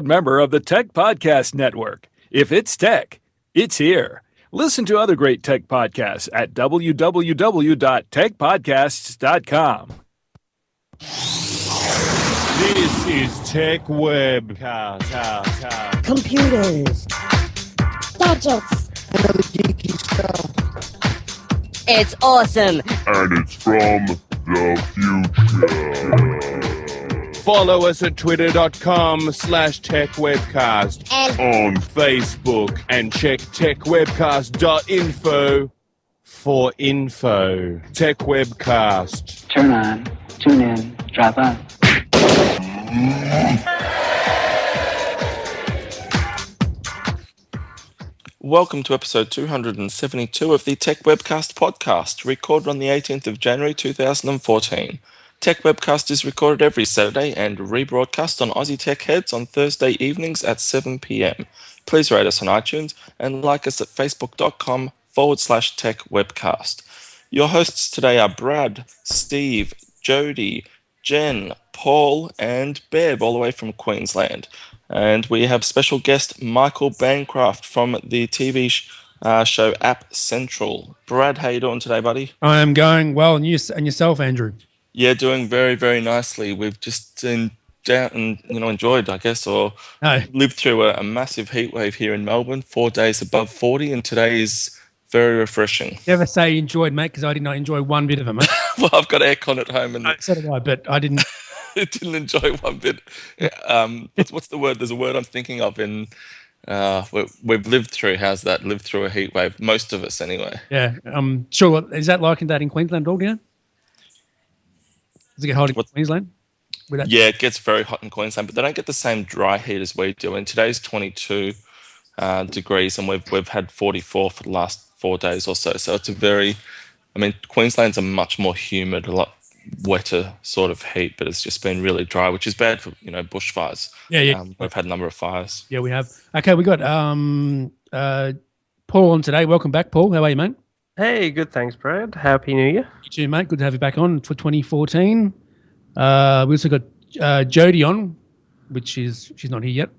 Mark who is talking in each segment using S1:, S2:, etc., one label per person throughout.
S1: member of the Tech Podcast Network. If it's tech, it's here. Listen to other great tech podcasts at www.techpodcasts.com.
S2: This is Tech Webcast.
S3: Computers. Gadgets. Another geeky stuff. It's awesome.
S4: And it's from the future.
S2: Follow us at twitter.com/techwebcast
S3: And
S4: On
S2: Facebook and check techwebcast.info for info. Tech Webcast.
S5: Turn on, tune in, drop on.
S6: Welcome to episode 272 of the Tech Webcast podcast, recorded on the 18th of January 2014. Tech Webcast is recorded every Saturday and rebroadcast on Aussie Tech Heads on Thursday evenings at 7 p.m. Please rate us on iTunes and like us at facebook.com/Tech Webcast. Your hosts today are Brad, Steve, Jody, Jen, Paul, and Bev, all the way from Queensland. And we have special guest Michael Bancroft from the TV show App Central. Brad, how you doing today, buddy?
S7: I am going well, and yourself, Andrew?
S6: Yeah, doing very, very nicely. We've just been down and enjoyed, I guess, or lived through a massive heat wave here in Melbourne. 4 days above 40, and today is very refreshing.
S7: You ever say you enjoyed, mate? Because I did not enjoy one bit of it, mate.
S6: Well, I've got aircon at home, and
S7: So did I, but I didn't.
S6: didn't enjoy one bit. What's the word? There's a word I'm thinking of in. We've lived through. How's that? Lived through a heat wave. Most of us, anyway.
S7: Yeah. Sure. Is that like that in Queensland at all? Do you know? Does it get hot in Queensland?
S6: Yeah, it gets very hot in Queensland, but they don't get the same dry heat as we do. And today's 22 degrees, and we've had 44 for the last 4 days or so. So it's Queensland's a much more humid, a lot wetter sort of heat, but it's just been really dry, which is bad for bushfires.
S7: Yeah.
S6: We've had a number of fires.
S7: Yeah, we have. Okay, we got Paul on today. Welcome back, Paul. How are you, mate?
S8: Hey, good. Thanks, Brad. Happy New Year.
S7: You too, mate. Good to have you back on for 2014. We also got Jody on, which she's not here yet.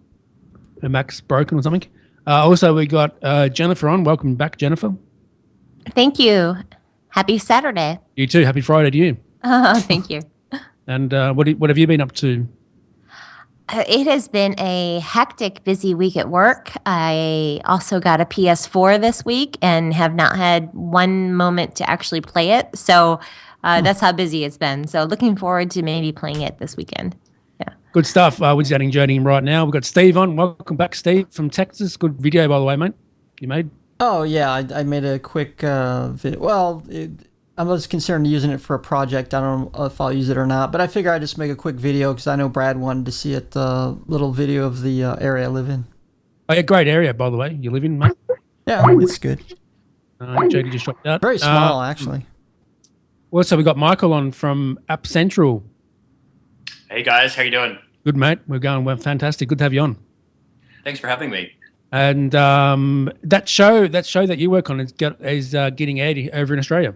S7: Her Mac's broken or something. Also, we got Jennifer on. Welcome back, Jennifer.
S9: Thank you. Happy Saturday.
S7: You too. Happy Friday to you.
S9: Thank you.
S7: And what have you been up to?
S9: It has been a hectic, busy week at work. I also got a PS4 this week and have not had one moment to actually play it. So that's how busy it's been. So looking forward to maybe playing it this weekend. Yeah.
S7: Good stuff. We're just adding Jody in right now. We've got Steve on. Welcome back, Steve, from Texas. Good video, by the way, mate. You made?
S10: Oh, yeah. I made a quick video. Well, I was concerned using it for a project. I don't know if I'll use it or not, but I figure I'd just make a quick video because I know Brad wanted to see it. Little video of the area I live in.
S7: Oh, yeah, great area, by the way. You live in, mate?
S10: Yeah, it's good.
S7: Jody just dropped out.
S10: Very small, actually.
S7: Also, we got Michael on from App Central.
S11: Hey guys, how you doing?
S7: Good, mate. We're going well. Fantastic. Good to have you on.
S11: Thanks for having me.
S7: And that show that you work on is getting aired over in Australia.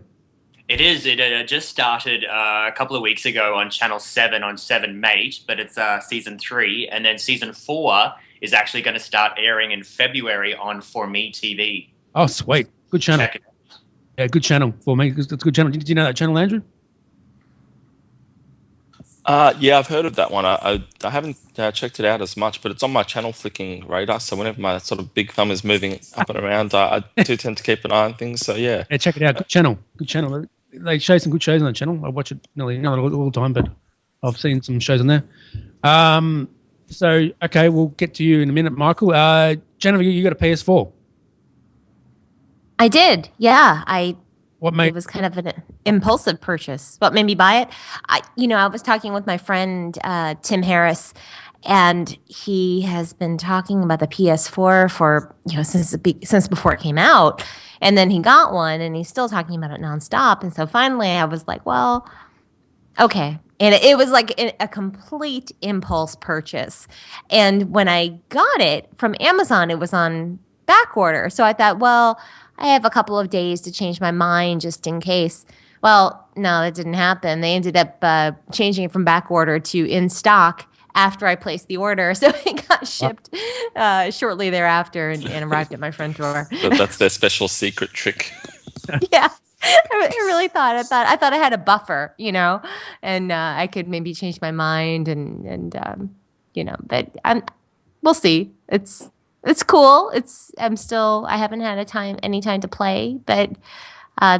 S11: It is. It just started a couple of weeks ago on Channel 7 on 7 Mate, but it's Season 3. And then Season 4 is actually going to start airing in February on For Me TV.
S7: Oh, sweet. Good channel.
S11: Check it out.
S7: Yeah, good channel. For Me. It's a good channel. Did you know that channel, Andrew?
S6: Yeah, I've heard of that one. I haven't checked it out as much, but it's on my channel flicking radar. So whenever my sort of big thumb is moving up and around, I do tend to keep an eye on things. So yeah.
S7: Yeah, check it out. Good channel. Good channel. They show some good shows on the channel. I watch it nearly not all the time, but I've seen some shows on there. So okay, we'll get to you in a minute, Michael. Jennifer, you got a PS4?
S9: I did. Yeah,
S7: It
S9: was kind of an impulsive purchase. What made me buy it? I was talking with my friend Tim Harris, and he has been talking about the PS4 for since before it came out, and then he got one, and he's still talking about it nonstop. And so finally, I was like, well, okay. And it was like a complete impulse purchase. And when I got it from Amazon, it was on back order. So I thought, well, I have a couple of days to change my mind just in case. Well, no, that didn't happen. They ended up changing it from back order to in stock after I placed the order. So it got shipped shortly thereafter and arrived at my front door.
S6: That's their special secret trick.
S9: Yeah. I really thought I had a buffer, and I could maybe change my mind and but we'll see. It's cool. I haven't had any time to play, but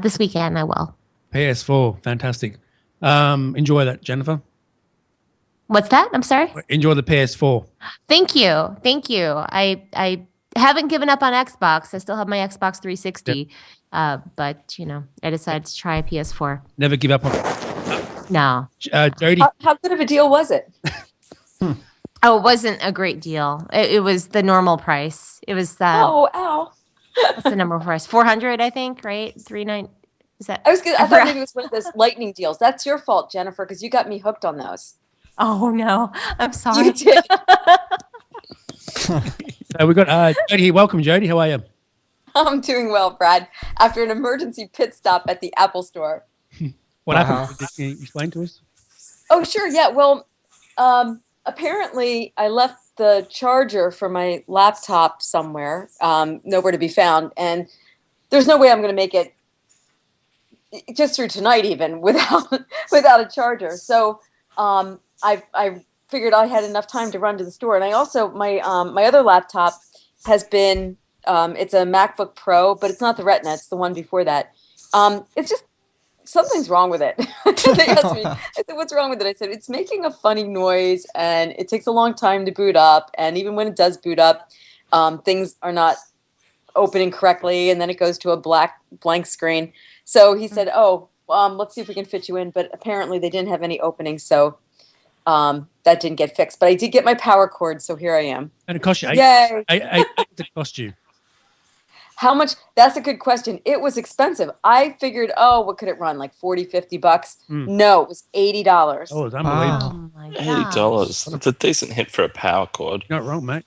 S9: this weekend I will.
S7: PS4, fantastic. Enjoy that, Jennifer.
S9: What's that? I'm sorry?
S7: Enjoy the PS4.
S9: Thank you. I haven't given up on Xbox. I still have my Xbox 360. Yep. But, I decided to try a PS4.
S7: Never give up on
S9: No.
S7: Jody.
S12: How good of a deal was it?
S9: Oh, it wasn't a great deal. It was the normal price. It was
S12: ow.
S9: What's the number price? 400, I think, right? 39. Is that?
S12: I thought maybe it was one of those lightning deals. That's your fault, Jennifer, because you got me hooked on those.
S9: Oh no, I'm sorry.
S12: You did.
S7: So we got Jody here. Welcome, Jody. How are you?
S12: I'm doing well, Brad. After an emergency pit stop at the Apple Store.
S7: What happened? Can you explain to us?
S12: Oh, sure. Yeah. Well, apparently I left the charger for my laptop somewhere, nowhere to be found, and there's no way I'm going to make it just through tonight, even without a charger. So I figured I had enough time to run to the store, and I also my other laptop has been it's a MacBook Pro, but it's not the Retina; it's the one before that. It's just something's wrong with it. They asked me, I said, "What's wrong with it?" I said, "It's making a funny noise, and it takes a long time to boot up. And even when it does boot up, things are not opening correctly, and then it goes to a blank screen." So he said, "Oh, let's see if we can fit you in." But apparently, they didn't have any openings, so that didn't get fixed. But I did get my power cord, so here I am.
S7: And it cost you
S12: Yay!
S7: it cost you?
S12: How much? That's a good question. It was expensive. I figured, what could it run? Like $40, $50? No, it was $80.
S7: Oh, it's unbelievable.
S9: Oh my
S6: $80. That's a decent hit for a power cord.
S7: You're not wrong, mate.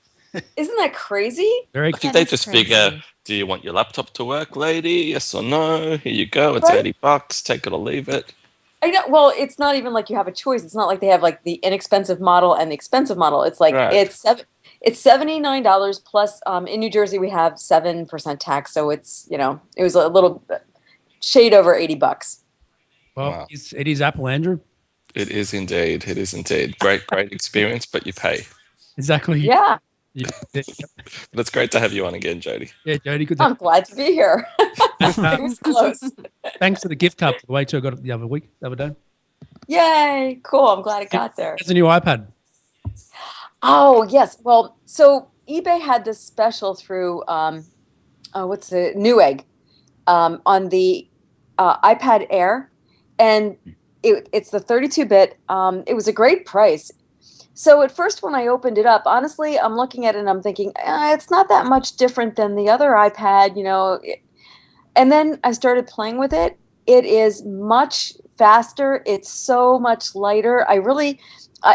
S12: Isn't that crazy?
S7: Very
S6: I think they just figure, do you want your laptop to work, lady? Yes or no? Here you go. It's
S12: Right.
S6: $80. Take it or leave it.
S12: I know. Well, it's not even like you have a choice. It's not like they have like the inexpensive model and the expensive model. It's like
S6: Right.
S12: it's $79 plus. In New Jersey, we have 7% tax, so it's it was a little shade over $80.
S7: Well,
S6: Wow.
S7: it is Apple, Andrew.
S6: It is indeed. It is indeed. Great experience, but you pay.
S7: Exactly.
S12: Yeah,
S6: But it's great to have you on again, Jody.
S7: Yeah, Jody. Good.
S12: I'm glad to be here. It was close.
S7: Thanks for the gift card, by the way, too. I got it the other day.
S12: Yay! Cool. I'm glad it got there.
S7: It's a new iPad.
S12: Oh, yes. Well, so eBay had this special through, what's the Newegg, on the iPad Air, and it's the 32-bit. It was a great price. So at first when I opened it up, honestly, I'm looking at it and I'm thinking, it's not that much different than the other iPad, And then I started playing with it. It is much faster. It's so much lighter. I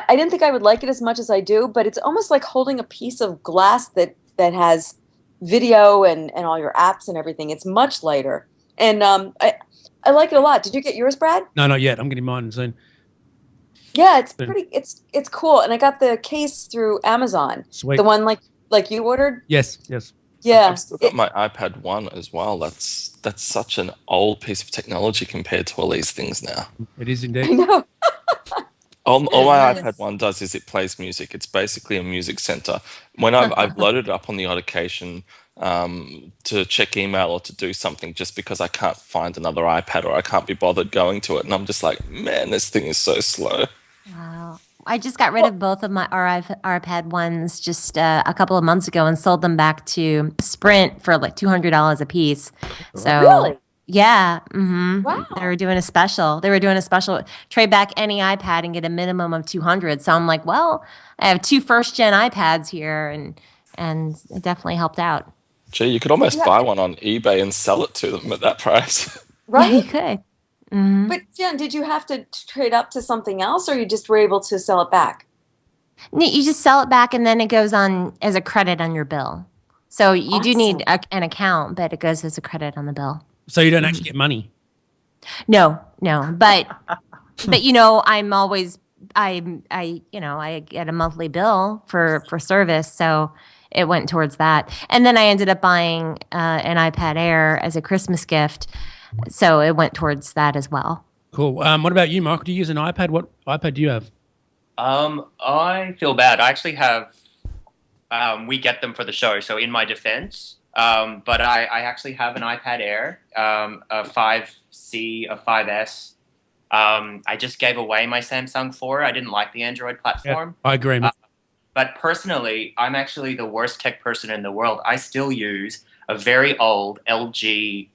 S12: didn't think I would like it as much as I do, but it's almost like holding a piece of glass that has video and all your apps and everything. It's much lighter. And I like it a lot. Did you get yours, Brad?
S7: No, not yet. I'm getting mine soon.
S12: Yeah, it's pretty. It's cool, and I got the case through Amazon.
S7: Sweet.
S12: The one like you ordered.
S7: Yes.
S12: Yeah.
S6: I've still got my iPad 1 as well. That's such an old piece of technology compared to all these things now.
S7: It is
S12: I
S7: indeed.
S12: know.
S6: All my iPad 1 does is it plays music. It's basically a music center. When I've loaded it up on the odd occasion to check email or to do something just because I can't find another iPad or I can't be bothered going to it. And I'm just like, man, this thing is so slow.
S9: Wow. I just got rid of both of my iPad ones just a couple of months ago and sold them back to Sprint for like $200 a piece. So
S12: Really?
S9: yeah, mm-hmm.
S12: Wow.
S9: They were doing a special. Trade back any iPad and get a minimum of 200. So I'm like, well, I have 2 first-gen iPads here, and it definitely helped out.
S6: Gee, you could almost buy one on eBay and sell it to them at that price.
S12: Right.
S9: Yeah, you could. Mm-hmm.
S12: But Jen, did you have to trade up to something else, or you just were able to sell it back?
S9: You just sell it back, and then it goes on as a credit on your bill. So you do need an account, but it goes as a credit on the bill.
S7: So you don't actually get money.
S9: No, but I'm always I get a monthly bill for service, so it went towards that. And then I ended up buying an iPad Air as a Christmas gift, so it went towards that as well.
S7: Cool. What about you, Michael? Do you use an iPad? What iPad do you have?
S11: I feel bad. I actually have. We get them for the show, so in my defense, but I actually have an iPad Air, a 5C, a 5S. I just gave away my Samsung 4. I didn't like the Android platform.
S7: Yeah, I agree, man.
S11: But personally, I'm actually the worst tech person in the world. I still use a very old LG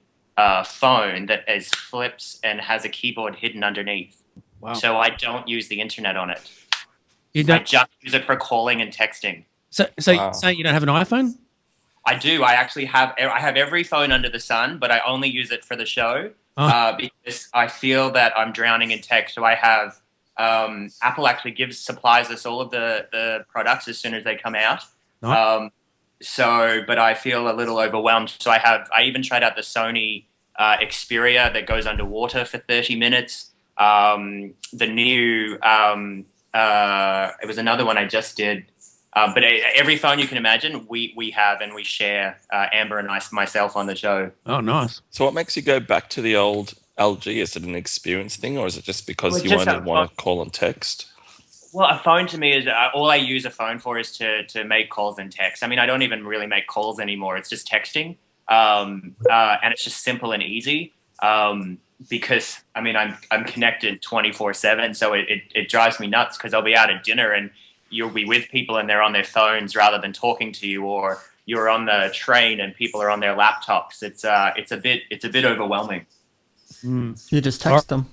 S11: phone that is flips and has a keyboard hidden underneath.
S7: Wow.
S11: So I don't use the internet on it.
S7: You
S11: I
S7: don't,
S11: just use it for calling and texting.
S7: so you say you don't have an iPhone?
S11: I do. I actually have. I have every phone under the sun, but I only use it for the show because I feel that I'm drowning in tech. So I have Apple actually supplies us all of the products as soon as they come out.
S7: Nice.
S11: But I feel a little overwhelmed. So I even tried out the Sony Xperia that goes underwater for 30 minutes. The new it was another one I just did. But every phone you can imagine, we have and we share, Amber and myself on the show.
S7: Oh, nice.
S6: So what makes you go back to the old LG? Is it an experience thing, or is it just because
S11: Well,
S6: you
S11: just
S6: only
S11: a
S6: want to call and text?
S11: Well, a phone to me is all I use a phone for is to make calls and text. I mean, I don't even really make calls anymore. It's just texting, and it's just simple and easy. Because I mean, I'm connected 24/7, so it drives me nuts because I'll be out at dinner and you'll be with people and they're on their phones rather than talking to you, or you're on the train and people are on their laptops. It's a bit overwhelming.
S10: You just text them.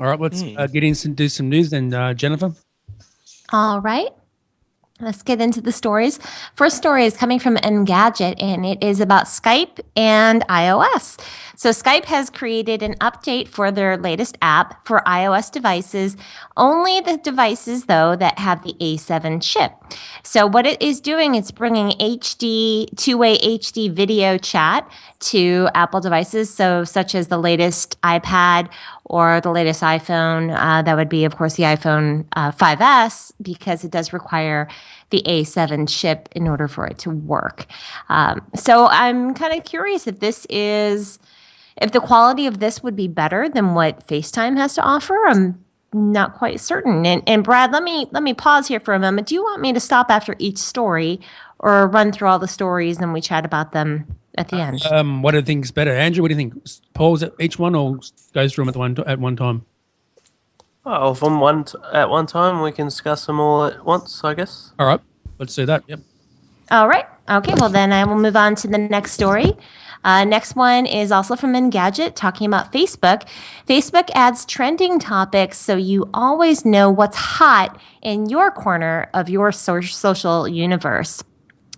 S7: All right, let's do some news then, Jennifer.
S9: All right. Let's get into the stories. First story is coming from Engadget, and it is about Skype and iOS. So Skype has created an update for their latest app for iOS devices, only the devices, though, that have the A7 chip. So what it is doing, it's bringing two-way HD video chat to Apple devices, so such as the latest iPad or the latest iPhone. That would be, of course, the iPhone 5S, because it does require the A7 chip in order for it to work. So I'm kind of curious if the quality of this would be better than what FaceTime has to offer. I'm not quite certain. And Brad, let me pause here for a moment. Do you want me to stop after each story or run through all the stories and we chat about them at the end?
S7: What do you think is better? Andrew, what do you think? Pause at each one or goes through them at one time?
S8: Oh, at one time, we can discuss them all at once, I guess.
S7: All right, let's do that. Yep.
S9: All right. Okay, well, then I will move on to the next story. Next one is also from Engadget, talking about Facebook. Facebook adds trending topics so you always know what's hot in your corner of your social universe.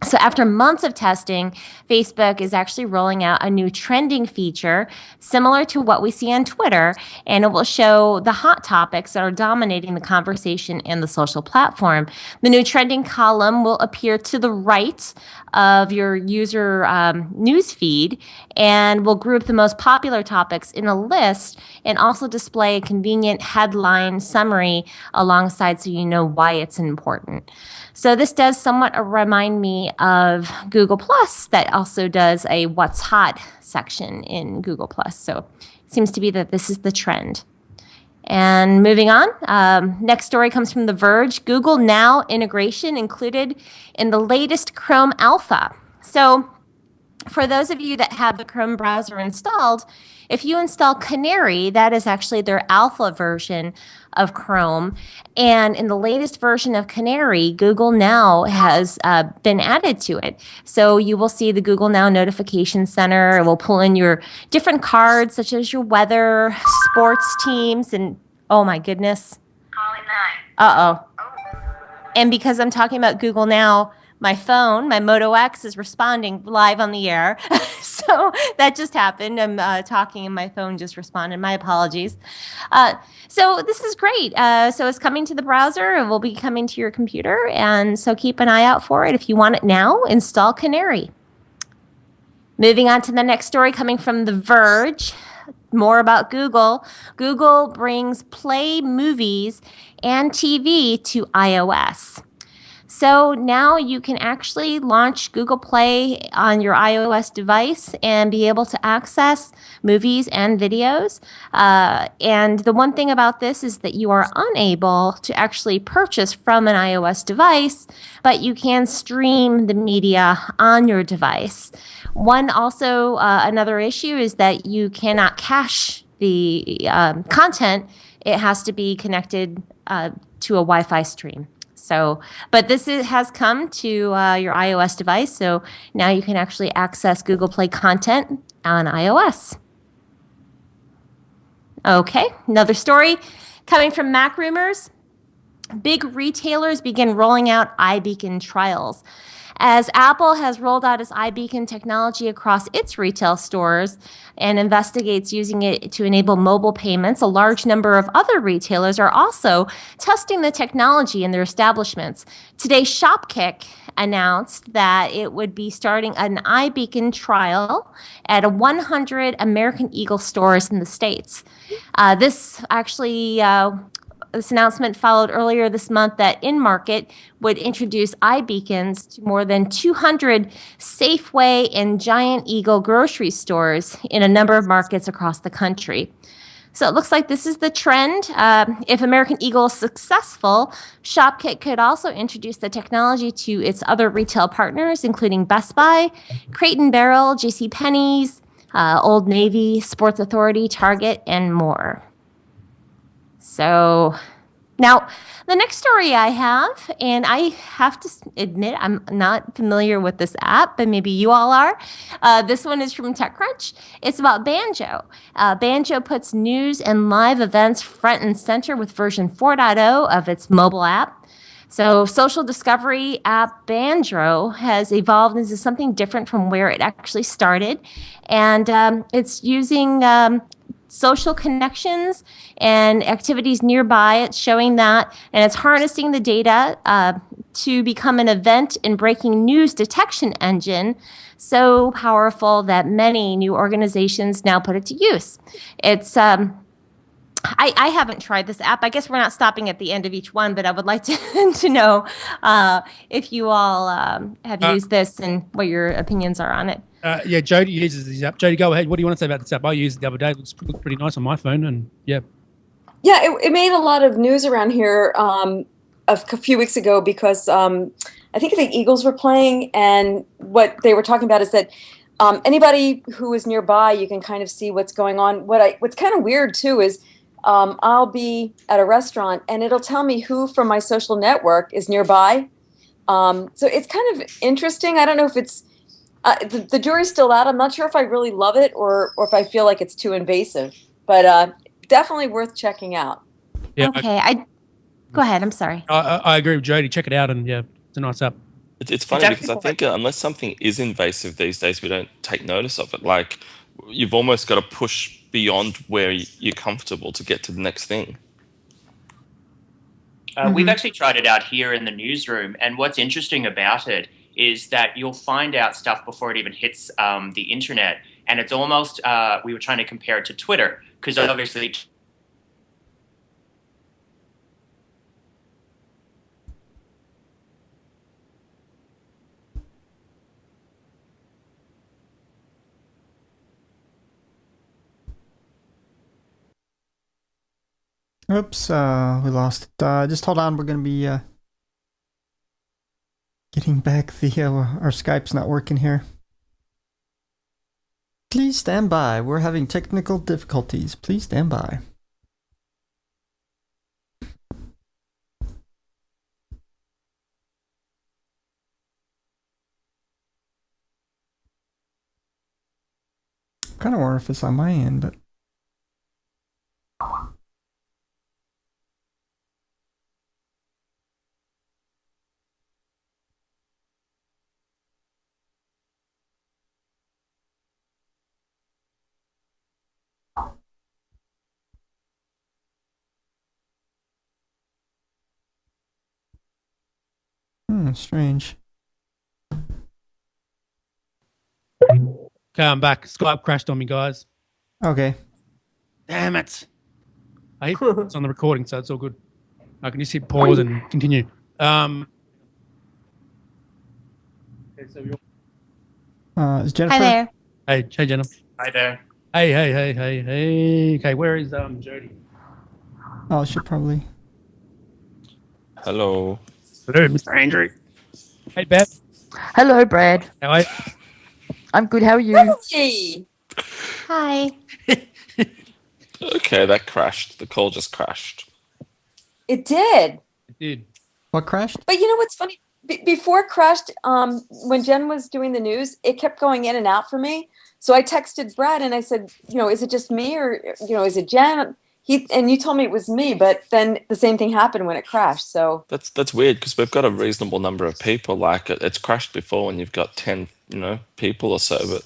S9: So after months of testing, Facebook is actually rolling out a new trending feature similar to what we see on Twitter, and it will show the hot topics that are dominating the conversation in the social platform. The new trending column will appear to the right of your user news feed and will group the most popular topics in a list and also display a convenient headline summary alongside so you know why it's important. So this does somewhat remind me of Google Plus, that also does a What's Hot section in Google Plus. So it seems to be that this is the trend. And moving on, next story comes from The Verge. Google Now integration included in the latest Chrome Alpha. So for those of you that have the Chrome browser installed, if you install Canary, that is actually their alpha version of Chrome. And in the latest version of Canary, Google Now has been added to it. So you will see the Google Now Notification Center. It will pull in your different cards, such as your weather, sports teams, and oh my goodness. Uh-oh. And because I'm talking about Google Now, my phone, my Moto X, is responding live on the air. So that just happened. I'm talking and my phone just responded. My apologies. So this is great. So it's coming to the browser. It will be coming to your computer. And so keep an eye out for it. If you want it now, install Canary. Moving on to the next story coming from The Verge. more about Google. Google brings Play Movies and TV to iOS. So now you can actually launch Google Play on your iOS device and be able to access movies and videos. And the one thing about this is that you are unable to actually purchase from an iOS device, but you can stream the media on your device. Another issue is that you cannot cache the content. It has to be connected to a Wi-Fi stream. So, but has come to your iOS device, so now you can actually access Google Play content on iOS. Okay, another story coming from Mac Rumors. Big retailers begin rolling out iBeacon trials. As Apple has rolled out its iBeacon technology across its retail stores and investigates using it to enable mobile payments, a large number of other retailers are also testing the technology in their establishments. Today, Shopkick announced that it would be starting an iBeacon trial at 100 American Eagle stores in the States. This announcement followed earlier this month that InMarket would introduce iBeacons to more than 200 Safeway and Giant Eagle grocery stores in a number of markets across the country. So it looks like this is the trend. If American Eagle is successful, Shopkick could also introduce the technology to its other retail partners, including Best Buy, Crate & Barrel, JCPenney's, Old Navy, Sports Authority, Target, and more. So now the next story I have, and I have to admit I'm not familiar with this app, but maybe you all are. This one is from TechCrunch. It's about Banjo. Banjo puts news and live events front and center with version 4.0 of its mobile app. So social discovery app Banjo has evolved into something different from where it actually started. And it's using social connections and activities nearby. It's showing that, and it's harnessing the data to become an event and breaking news detection engine so powerful that many new organizations now put it to use. It's I haven't tried this app. I guess we're not stopping at the end of each one, but I would like to know if you all have used this and what your opinions are on it.
S7: Yeah, Jody uses this app. Jody, go ahead. What do you want to say about this app? I used it the other day. It looks pretty nice on my phone, and yeah.
S12: Yeah, it made a lot of news around here a few weeks ago because I think the Eagles were playing, and what they were talking about is that anybody who is nearby, you can kind of see what's going on. What's kind of weird too is I'll be at a restaurant and it'll tell me who from my social network is nearby. So it's kind of interesting. I don't know if it's the jury's still out. I'm not sure if I really love it or if I feel like it's too invasive, but definitely worth checking out.
S7: Yeah.
S9: Okay, go ahead. I'm sorry.
S7: I agree with Jody. Check it out, and yeah, it's a nice app.
S6: It's funny because I think unless something is invasive these days, we don't take notice of it. Like, you've almost got to push beyond where you're comfortable to get to the next thing.
S11: We've actually tried it out here in the newsroom, and what's interesting about it is that you'll find out stuff before it even hits the internet, and it's almost, we were trying to compare it to Twitter, because obviously
S10: Oops, we lost it. Just hold on. We're going to be getting back. Our Skype's not working here. Please stand by. We're having technical difficulties. Please stand by. Kind of wonder if it's on my end, but. Strange.
S7: Okay, I'm back. Skype crashed on me, guys.
S10: Okay.
S7: Damn it. I hate it's on the recording, so it's all good. I can just hit pause and continue. Okay, so
S10: Is Jennifer?
S9: Hi there.
S7: Hey, Jenna.
S11: Hi there.
S7: Hey. Okay, where is Jody?
S10: Oh, she probably.
S6: Hello.
S7: Hello, Mr. Andrew. Hey, Beth.
S13: Hello, Brad.
S7: How are you?
S13: I'm good. How are you?
S12: Hey.
S9: Hi.
S6: Okay, that crashed. The call just crashed.
S12: It did.
S7: It did.
S10: What crashed?
S12: But you know what's funny? Before it crashed, when Jen was doing the news, it kept going in and out for me. So I texted Brad and I said, is it just me or, is it Jen? And you told me it was me, but then the same thing happened when it crashed. So
S6: That's weird because we've got a reasonable number of people. Like it's crashed before when you've got 10, people or so. But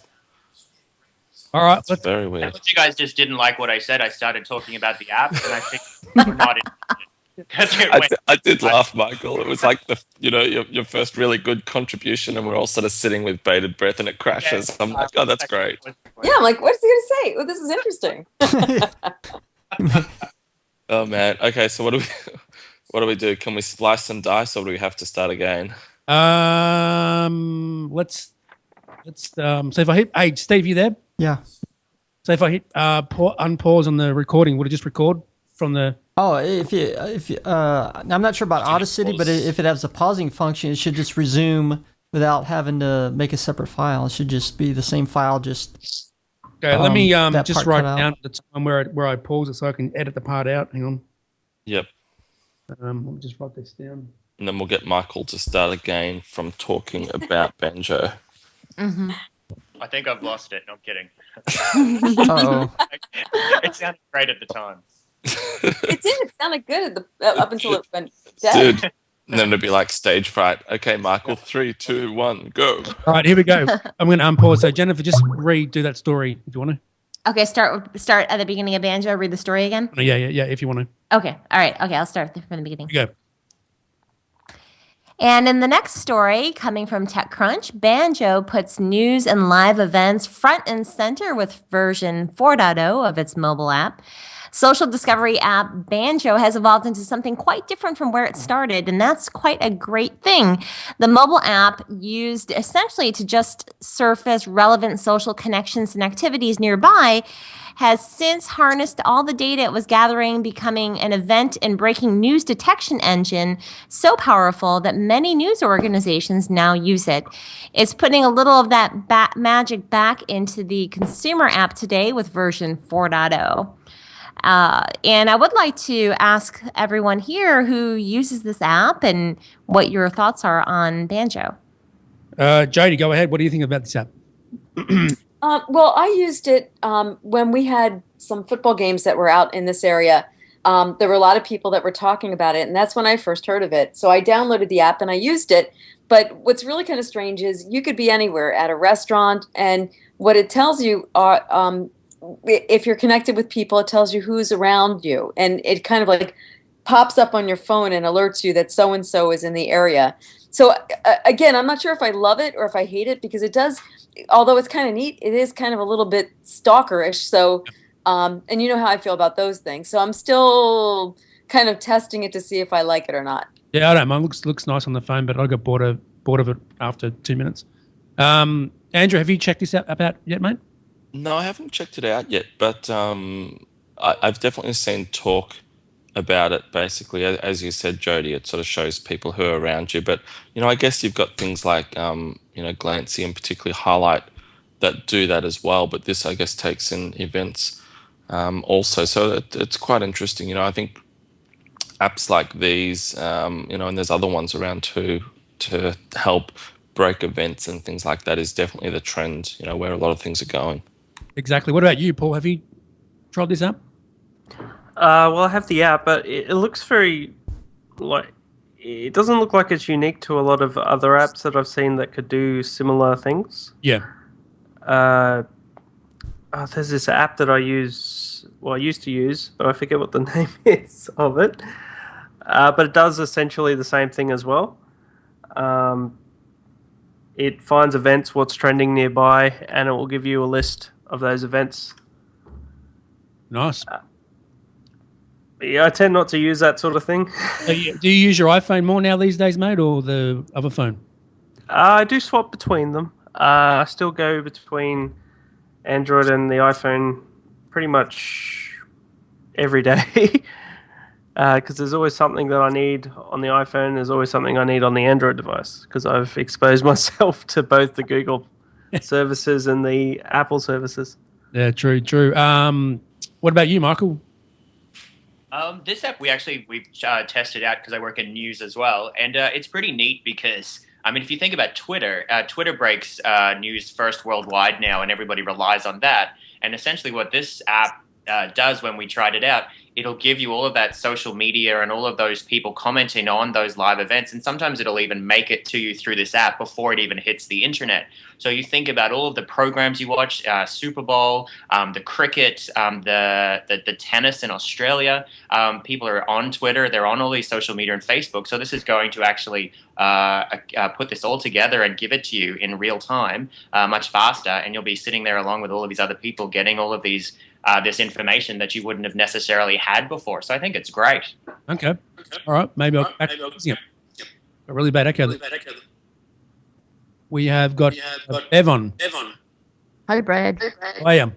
S7: all right,
S6: it's very
S11: I
S6: weird.
S11: thought you guys just didn't like what I said. I started talking about the app, and I think we're not interested.
S6: I did laugh, Michael. It was like your first really good contribution, and we're all sort of sitting with bated breath, and it crashes.
S11: Yeah.
S6: I'm like, oh, that's great.
S12: yeah, I'm like, what's he going to say? Well, this is interesting.
S6: Oh man. Okay, so what do we do? Can we slice and dice, or do we have to start again?
S7: Let's so if I hit, hey Steve, you there?
S10: Yeah.
S7: So if I hit unpause on the recording, would it just record from the?
S10: Oh, if you, I'm not sure about Audacity, but if it has a pausing function, it should just resume without having to make a separate file. It should just be the same file, just.
S7: Okay, let me
S10: that
S7: just
S10: part
S7: write
S10: cut
S7: down
S10: out.
S7: the time where I pause it so I can edit the part out. Hang on.
S6: Yep.
S7: Let me just write this down.
S6: And then we'll get Michael to start again from talking about banjo.
S9: Mm-hmm.
S11: I think I've lost it. No, I'm kidding.
S10: Uh-oh.
S11: It sounded great at the time.
S12: It did. It sounded good up until it went dead.
S6: Dude. And then it'd be like stage fright. Okay, Michael, 3, 2, 1, go.
S7: All right, here we go. I'm going to unpause. So Jennifer, just redo that story if you want to.
S9: Okay, start at the beginning of Banjo. Read the story again.
S7: Yeah, if you want to.
S9: Okay, all right. Okay, I'll start from the beginning.
S7: Here we go.
S9: And in the next story, coming from TechCrunch, Banjo puts news and live events front and center with version 4.0 of its mobile app. Social discovery app Banjo has evolved into something quite different from where it started, and that's quite a great thing. The mobile app, used essentially to just surface relevant social connections and activities nearby, has since harnessed all the data it was gathering, becoming an event and breaking news detection engine so powerful that many news organizations now use it. It's putting a little of that magic back into the consumer app today with version 4.0. And I would like to ask everyone here who uses this app and what your thoughts are on Banjo.
S7: Jody, go ahead. What do you think about this app?
S12: Well, I used it when we had some football games that were out in this area. There were a lot of people that were talking about it, and that's when I first heard of it. So I downloaded the app and I used it. But what's really kind of strange is you could be anywhere, at a restaurant, and what it tells you are if you're connected with people, it tells you who's around you, and it kind of like pops up on your phone and alerts you that so-and-so is in the area. So again, I'm not sure if I love it or if I hate it, because it does, although it's kind of neat, it is kind of a little bit stalkerish. So, and you know how I feel about those things. So I'm still kind of testing it to see if I like it or not.
S7: Yeah, I don't mind. Looks nice on the phone, but I got bored of it after 2 minutes. Andrew, have you checked this app out yet, mate?
S6: No, I haven't checked it out yet, but I've definitely seen talk about it. Basically, as you said, Jody, it sort of shows people who are around you. But I guess you've got things like Glancy and particularly Highlight that do that as well. But this, I guess, takes in events also. So it's quite interesting. I think apps like these, and there's other ones around too, to help break events and things like that is definitely the trend. Where a lot of things are going.
S7: Exactly. What about you, Paul? Have you tried this app?
S8: Well, I have the app, but it looks very it doesn't look like it's unique to a lot of other apps that I've seen that could do similar things.
S7: Yeah.
S8: There's this app that I used to use, but I forget what the name is of it. But it does essentially the same thing as well. It finds events, what's trending nearby, and it will give you a list of those events.
S7: Nice.
S8: Yeah, I tend not to use that sort of thing.
S7: Do you use your iPhone more now these days, mate, or the other phone?
S8: I do swap between them. I still go between Android and the iPhone pretty much every day. Because there's always something that I need on the iPhone. There's always something I need on the Android device because I've exposed myself to both the Google services and the Apple services.
S7: Yeah, true. What about you, Michael?
S11: This app we've tested out because I work in news as well, and it's pretty neat because if you think about Twitter, Twitter breaks news first worldwide now, and everybody relies on that. And essentially, what this app does when we tried it out, it'll give you all of that social media and all of those people commenting on those live events, and sometimes it'll even make it to you through this app before it even hits the internet. So you think about all of the programs you watch, Super Bowl, the cricket, the tennis in Australia. People are on Twitter, they're on all these social media and Facebook. So this is going to actually put this all together and give it to you in real time, much faster, and you'll be sitting there along with all of these other people getting all of these this information that you wouldn't have necessarily had before. So I think it's great.
S7: Okay. All right. Maybe I'll back a really bad echo. We have got Bev on.
S13: Hi, Brad.
S7: How are you?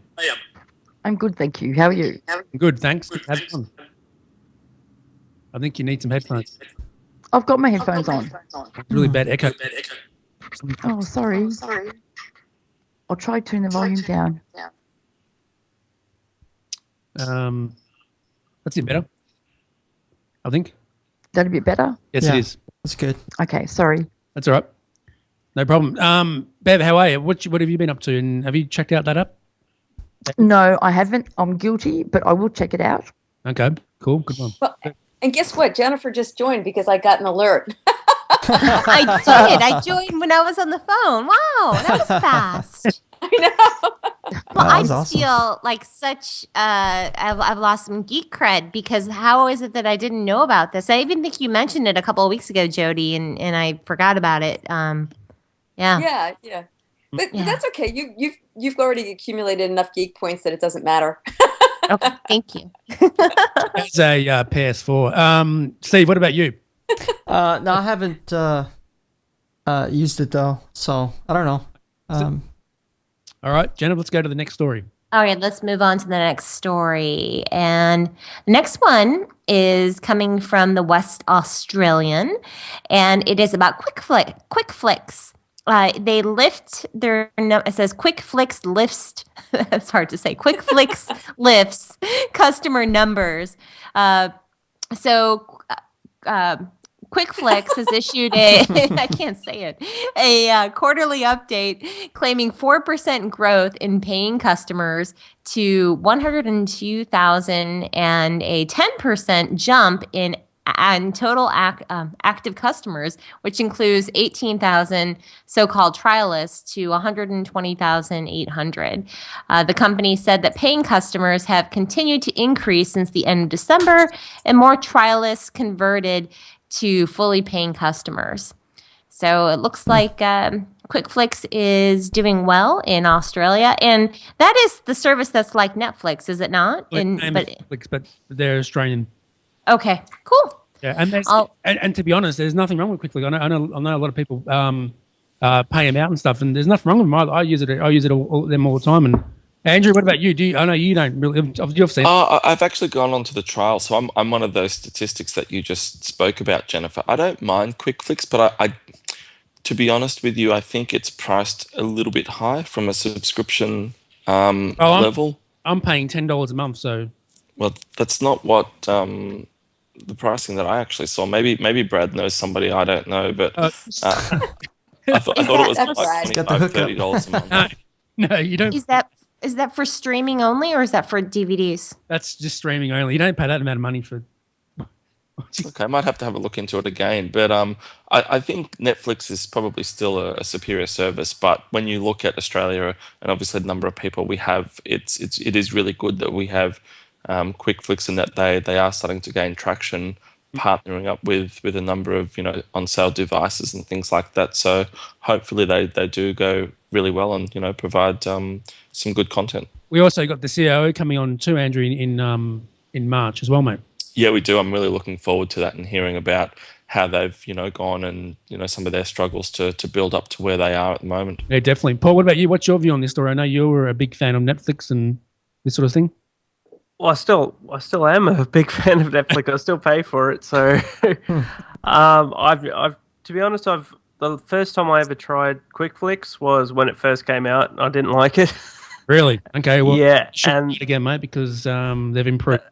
S13: I'm good, thank you. How are you?
S7: Good, thanks. Have fun. I think you need some headphones.
S13: I've got my headphones on.
S7: Really bad echo.
S13: Oh, sorry. I'll try to turn the volume down.
S7: That's it better. I think.
S13: That a bit better?
S7: Yes, it is.
S10: That's good.
S13: Okay, sorry.
S7: That's all right. No problem. Bev, how are you? What have you been up to? And have you checked out that app?
S13: No, I haven't. I'm guilty, but I will check it out.
S7: Okay, cool. Good one.
S12: Well, and guess what? Jennifer just joined because I got an alert.
S9: I did. I joined when I was on the phone. Wow, that was fast.
S12: I know.
S9: Well, I
S10: was
S9: just
S10: awesome.
S9: feel like such. I've lost some geek cred because how is it that I didn't know about this? I even think you mentioned it a couple of weeks ago, Jody, and I forgot about it. Yeah.
S12: Yeah. But that's okay. You've already accumulated enough geek points that it doesn't matter.
S9: Okay, thank you.
S7: It's a PS4. Steve, what about you?
S10: No, I haven't used it though, so I don't know.
S7: All right, Jennifer, let's go to the next story.
S9: All right, let's move on to the next story. And the next one is coming from the West Australian, and it is about Quick Flicks. They lift their, it says Quick Flicks lifts, that's hard to say, Quick Flicks lifts customer numbers. Quick Flicks has issued I can't say it, a quarterly update claiming 4% growth in paying customers to 102,000 and a 10% jump in total active customers, which includes 18,000 so-called trialists to 120,800. The company said that paying customers have continued to increase since the end of December, and more trialists converted to fully paying customers. So it looks like QuickFlix is doing well in Australia, and that is the service that's like Netflix, is it not?
S7: Netflix, but they're Australian.
S9: Okay, cool.
S7: Yeah, and to be honest, there's nothing wrong with QuickFlix. I know a lot of people pay them out and stuff, and there's nothing wrong with them either. I use it all the time. And Andrew, what about you? I know you don't really. You've seen.
S6: I've actually gone on to the trial, so I'm one of those statistics that you just spoke about, Jennifer. I don't mind QuickFlix, but I to be honest with you, I think it's priced a little bit high from a subscription level.
S7: I'm paying $10 a month, so.
S6: Well, that's not what the pricing that I actually saw. Maybe Brad knows somebody I don't know, but I thought it was like $25-$30 a month.
S7: No, you don't.
S9: Is that for streaming only, or is that for DVDs?
S7: That's just streaming only. You don't pay that amount of money for.
S6: Okay, I might have to have a look into it again, but I think Netflix is probably still a superior service. But when you look at Australia and obviously the number of people we have, it is really good that we have QuickFlix and that they are starting to gain traction, partnering up with a number of on sale devices and things like that. So hopefully they do go really well and provide some good content.
S7: We also got the CIO coming on too, Andrew, in March as well, mate.
S6: Yeah, we do. I'm really looking forward to that and hearing about how they've gone and some of their struggles to build up to where they are at the moment.
S7: Yeah, definitely. Paul, what about you? What's your view on this story? I know you were a big fan of Netflix and this sort of thing.
S8: Well, I still am a big fan of Netflix. I still pay for it. So, I've to be honest, the first time I ever tried QuickFlix was when it first came out, and I didn't like it.
S7: Really? Okay. Well,
S8: yeah,
S7: and again, mate, because they've improved.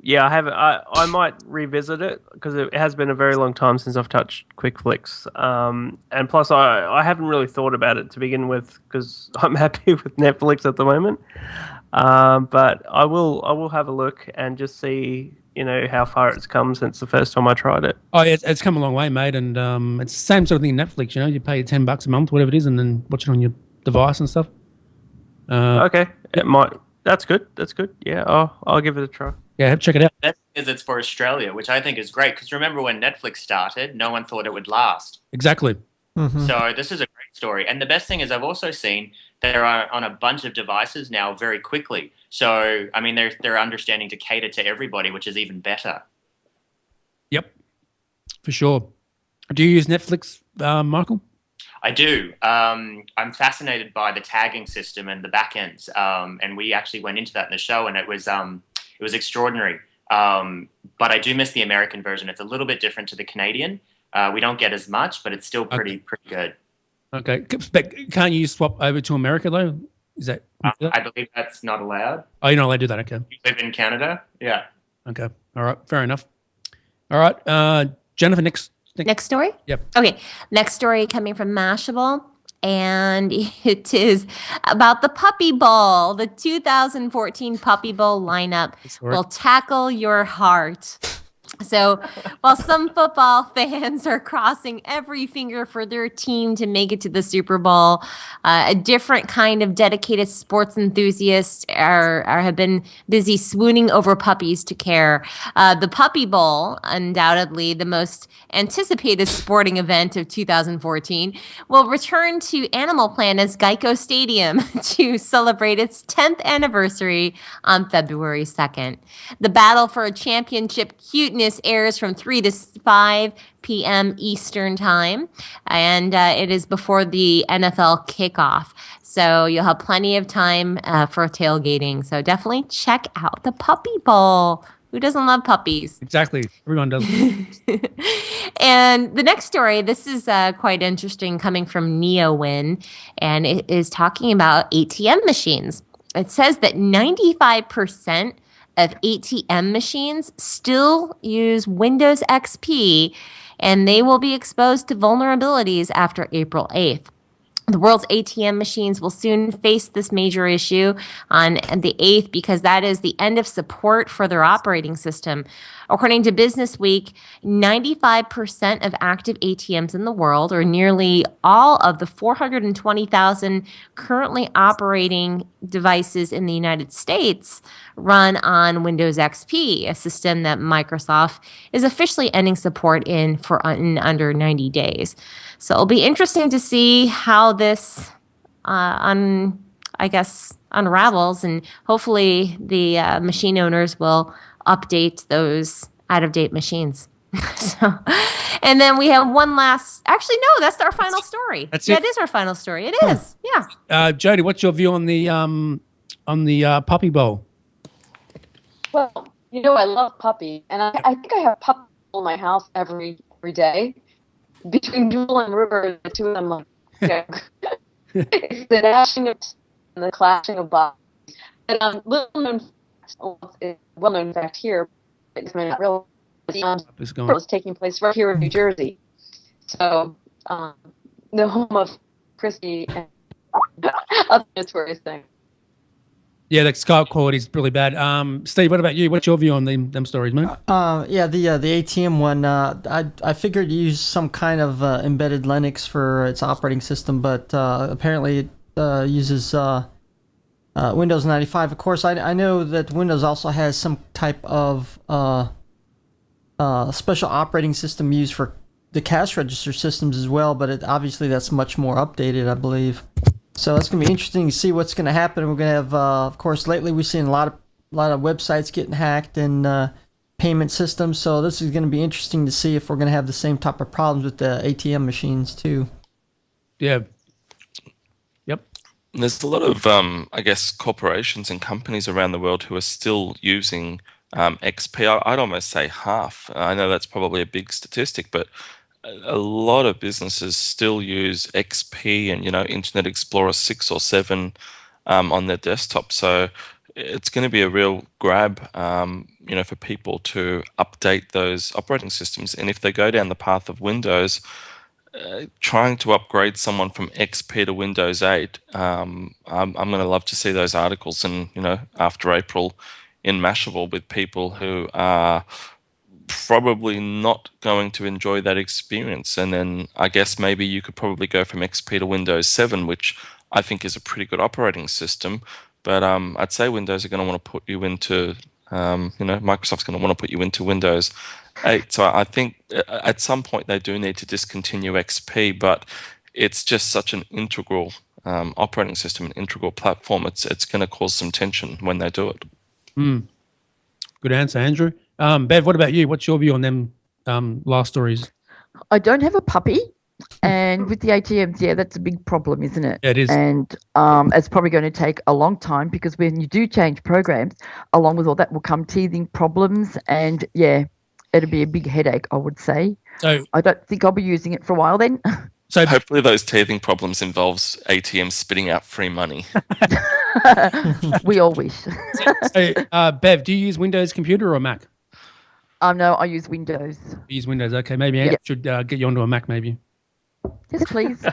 S8: Yeah, I have. I might revisit it because it has been a very long time since I've touched QuickFlix. And plus, I haven't really thought about it to begin with because I'm happy with Netflix at the moment. But I will have a look and just see how far it's come since the first time I tried it.
S7: Oh, yeah, it's come a long way, mate, and it's the same sort of thing in Netflix. You pay $10 a month, whatever it is, and then watch it on your device and stuff.
S8: Okay, it might. That's good. That's good. Yeah, I'll give it a try.
S7: Yeah, check it out.
S11: That's because it's for Australia, which I think is great. Because remember when Netflix started, no one thought it would last.
S7: Exactly.
S10: Mm-hmm.
S11: So this is a great story. And the best thing is I've also seen they're on a bunch of devices now very quickly. So, I mean, they're understanding to cater to everybody, which is even better.
S7: Yep, for sure. Do you use Netflix, Michael?
S11: I do. I'm fascinated by the tagging system and the backends. And we actually went into that in the show, and it was extraordinary. But I do miss the American version. It's a little bit different to the Canadian. We don't get as much, but it's still pretty good.
S7: Okay. But can't you swap over to America, though? Is that?
S11: I believe that's not allowed.
S7: Oh, you're not allowed to do that. Okay.
S11: You live in Canada? Yeah.
S7: Okay. All right. Fair enough. All right. Jennifer, next
S9: story?
S7: Yep.
S9: Okay. Next story coming from Mashable. And it is about the Puppy Bowl. The 2014 Puppy Bowl lineup will tackle your heart. So while some football fans are crossing every finger for their team to make it to the Super Bowl, a different kind of dedicated sports enthusiasts have been busy swooning over puppies to care. The Puppy Bowl, undoubtedly the most anticipated sporting event of 2014, will return to Animal Planet's Geico Stadium to celebrate its 10th anniversary on February 2nd. The battle for a championship cuteness airs from 3 to 5 p.m. Eastern Time, and it is before the NFL kickoff. So you'll have plenty of time for tailgating. So definitely check out the Puppy Bowl. Who doesn't love puppies?
S7: Exactly. Everyone does.
S9: And the next story, this is quite interesting, coming from NeoWin, and it is talking about ATM machines. It says that 95% of ATM machines still use Windows XP, and they will be exposed to vulnerabilities after April 8th. The world's ATM machines will soon face this major issue on the 8th because that is the end of support for their operating system. According to Business Week, 95% of active ATMs in the world, or nearly all of the 420,000 currently operating devices in the United States, run on Windows XP, a system that Microsoft is officially ending support in under 90 days. So it'll be interesting to see how this, unravels, and hopefully the machine owners will update those out-of-date machines. And then we have one last. Actually, no, that's our final story.
S7: That's it.
S9: That is our final story. It is. Yeah.
S7: Jody, what's your view on the Puppy Bowl?
S12: Well, I love puppy, and I think I have puppy in my house every day. Between Jewel and River, the two of them, it's the gnashing of and the clashing of bodies. And well-known fact here, it's not real. Was taking place right here in New Jersey, so the home of Christy and other notorious things.
S7: Yeah, the Skype quality is really bad. Steve, what about you? What's your view on them stories, mate?
S10: Yeah, the ATM one. I figured you use some kind of embedded Linux for its operating system, but apparently it uses Windows 95. Of course, I know that Windows also has some type of special operating system used for the cash register systems as well, but obviously that's much more updated, I believe. So it's going to be interesting to see what's going to happen. We're going to have, of course, lately we've seen a lot of websites getting hacked and payment systems. So this is going to be interesting to see if we're going to have the same type of problems with the ATM machines too.
S7: Yeah. Yep.
S6: There's a lot of, I guess, corporations and companies around the world who are still using XP. I'd almost say half. I know that's probably a big statistic, but a lot of businesses still use XP and Internet Explorer 6 or 7 on their desktop. So it's going to be a real grab, for people to update those operating systems. And if they go down the path of Windows, trying to upgrade someone from XP to Windows 8, I'm going to love to see those articles and after April in Mashable with people who are probably not going to enjoy that experience. And then I guess maybe you could probably go from XP to Windows 7, which I think is a pretty good operating system. But I'd say Windows are going to want to put you into, Microsoft's going to want to put you into Windows 8. So I think at some point they do need to discontinue XP, but it's just such an integral operating system, an integral platform. It's going to cause some tension when they do it.
S7: Good answer, Andrew. Bev, what about you? What's your view on them last stories?
S13: I don't have a puppy, and with the ATMs, yeah, that's a big problem, isn't it?
S7: Yeah, it is.
S13: And it's probably going to take a long time because when you do change programs, along with all that will come teething problems, and yeah, it'll be a big headache, I would say.
S7: So
S13: I don't think I'll be using it for a while then.
S6: So hopefully those teething problems involves ATM spitting out free money.
S13: We all wish.
S7: So, Bev, do you use Windows computer or Mac?
S13: No, I use Windows.
S7: You use Windows. Okay, maybe I should get you onto a Mac, maybe.
S13: Yes, please.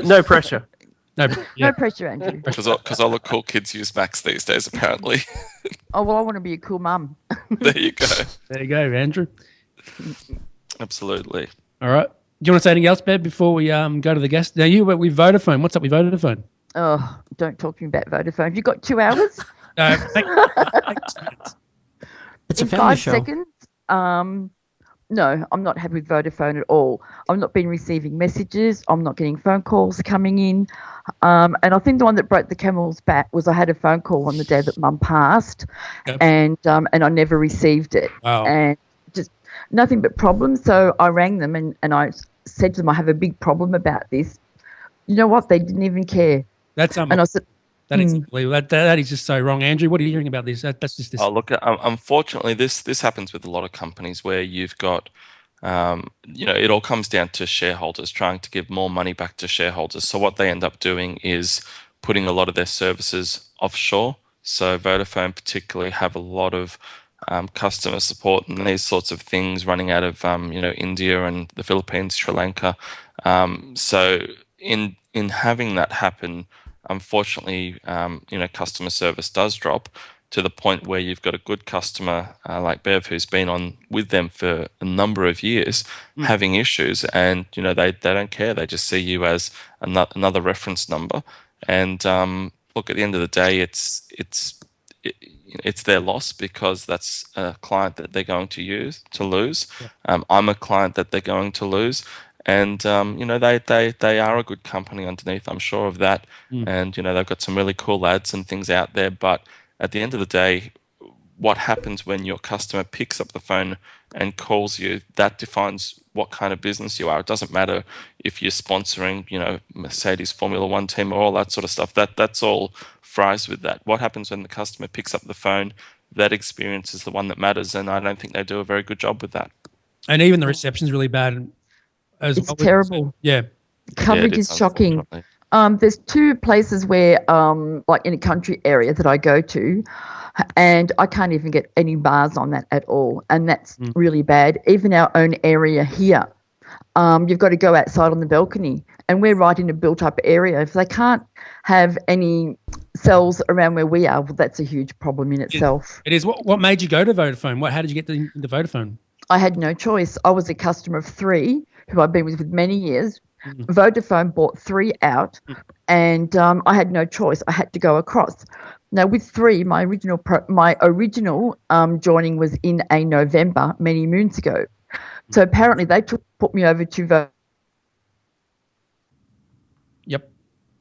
S8: No pressure.
S13: No pressure, Andrew.
S6: Because all the cool kids use Macs these days, apparently.
S13: Oh, well, I want to be a cool mum.
S6: There you go.
S7: There you go, Andrew.
S6: Absolutely.
S7: All right. Do you want to say anything else, Bev, before we go to the guest? Now, you were with Vodafone. What's up with Vodafone?
S13: Oh, don't talk to me about Vodafone. Have you got 2 hours?
S10: It's
S13: in
S10: a family
S13: 5
S10: show.
S13: seconds. No, I'm not happy with Vodafone at all. I've not been receiving messages. I'm not getting phone calls coming in. And I think the one that broke the camel's back was I had a phone call on the day that Mum passed, and I never received it.
S7: Wow.
S13: And just nothing but problems. So I rang them and I said to them, I have a big problem about this. You know what? They didn't even care.
S7: That's
S13: and I said,
S7: that is unbelievable. That is just so wrong, Andrew. What are you hearing about this? That's just this.
S6: Oh, look, unfortunately, this happens with a lot of companies where you've got, it all comes down to shareholders trying to give more money back to shareholders. So what they end up doing is putting a lot of their services offshore. So Vodafone particularly have a lot of customer support and these sorts of things running out of, India and the Philippines, Sri Lanka. So in having that happen, unfortunately, customer service does drop to the point where you've got a good customer like Bev who's been on with them for a number of years having issues, and they don't care. They just see you as another reference number. And look, at the end of the day, it's their loss because that's a client that they're going to lose. Yeah. I'm a client that they're going to lose. And they are a good company underneath, I'm sure of that. And they've got some really cool ads and things out there. But at the end of the day, what happens when your customer picks up the phone and calls you, that defines what kind of business you are. It doesn't matter if you're sponsoring, Mercedes Formula One team or all that sort of stuff. That's all fries with that. What happens when the customer picks up the phone? That experience is the one that matters, and I don't think they do a very good job with that.
S7: And even the reception is really bad.
S13: It's terrible.
S7: Yeah.
S13: Coverage is shocking. There's 2 places where, like in a country area that I go to, and I can't even get any bars on that at all. And that's really bad. Even our own area here, you've got to go outside on the balcony, and we're right in a built-up area. If they can't have any cells around where we are, well, that's a huge problem in itself.
S7: It is. What made you go to Vodafone? How did you get to the Vodafone?
S13: I had no choice. I was a customer of 3 who I've been with many years. Vodafone bought 3 out, and I had no choice. I had to go across. Now, with 3, my original joining was in a November many moons ago. So apparently they put me over to
S7: Yep.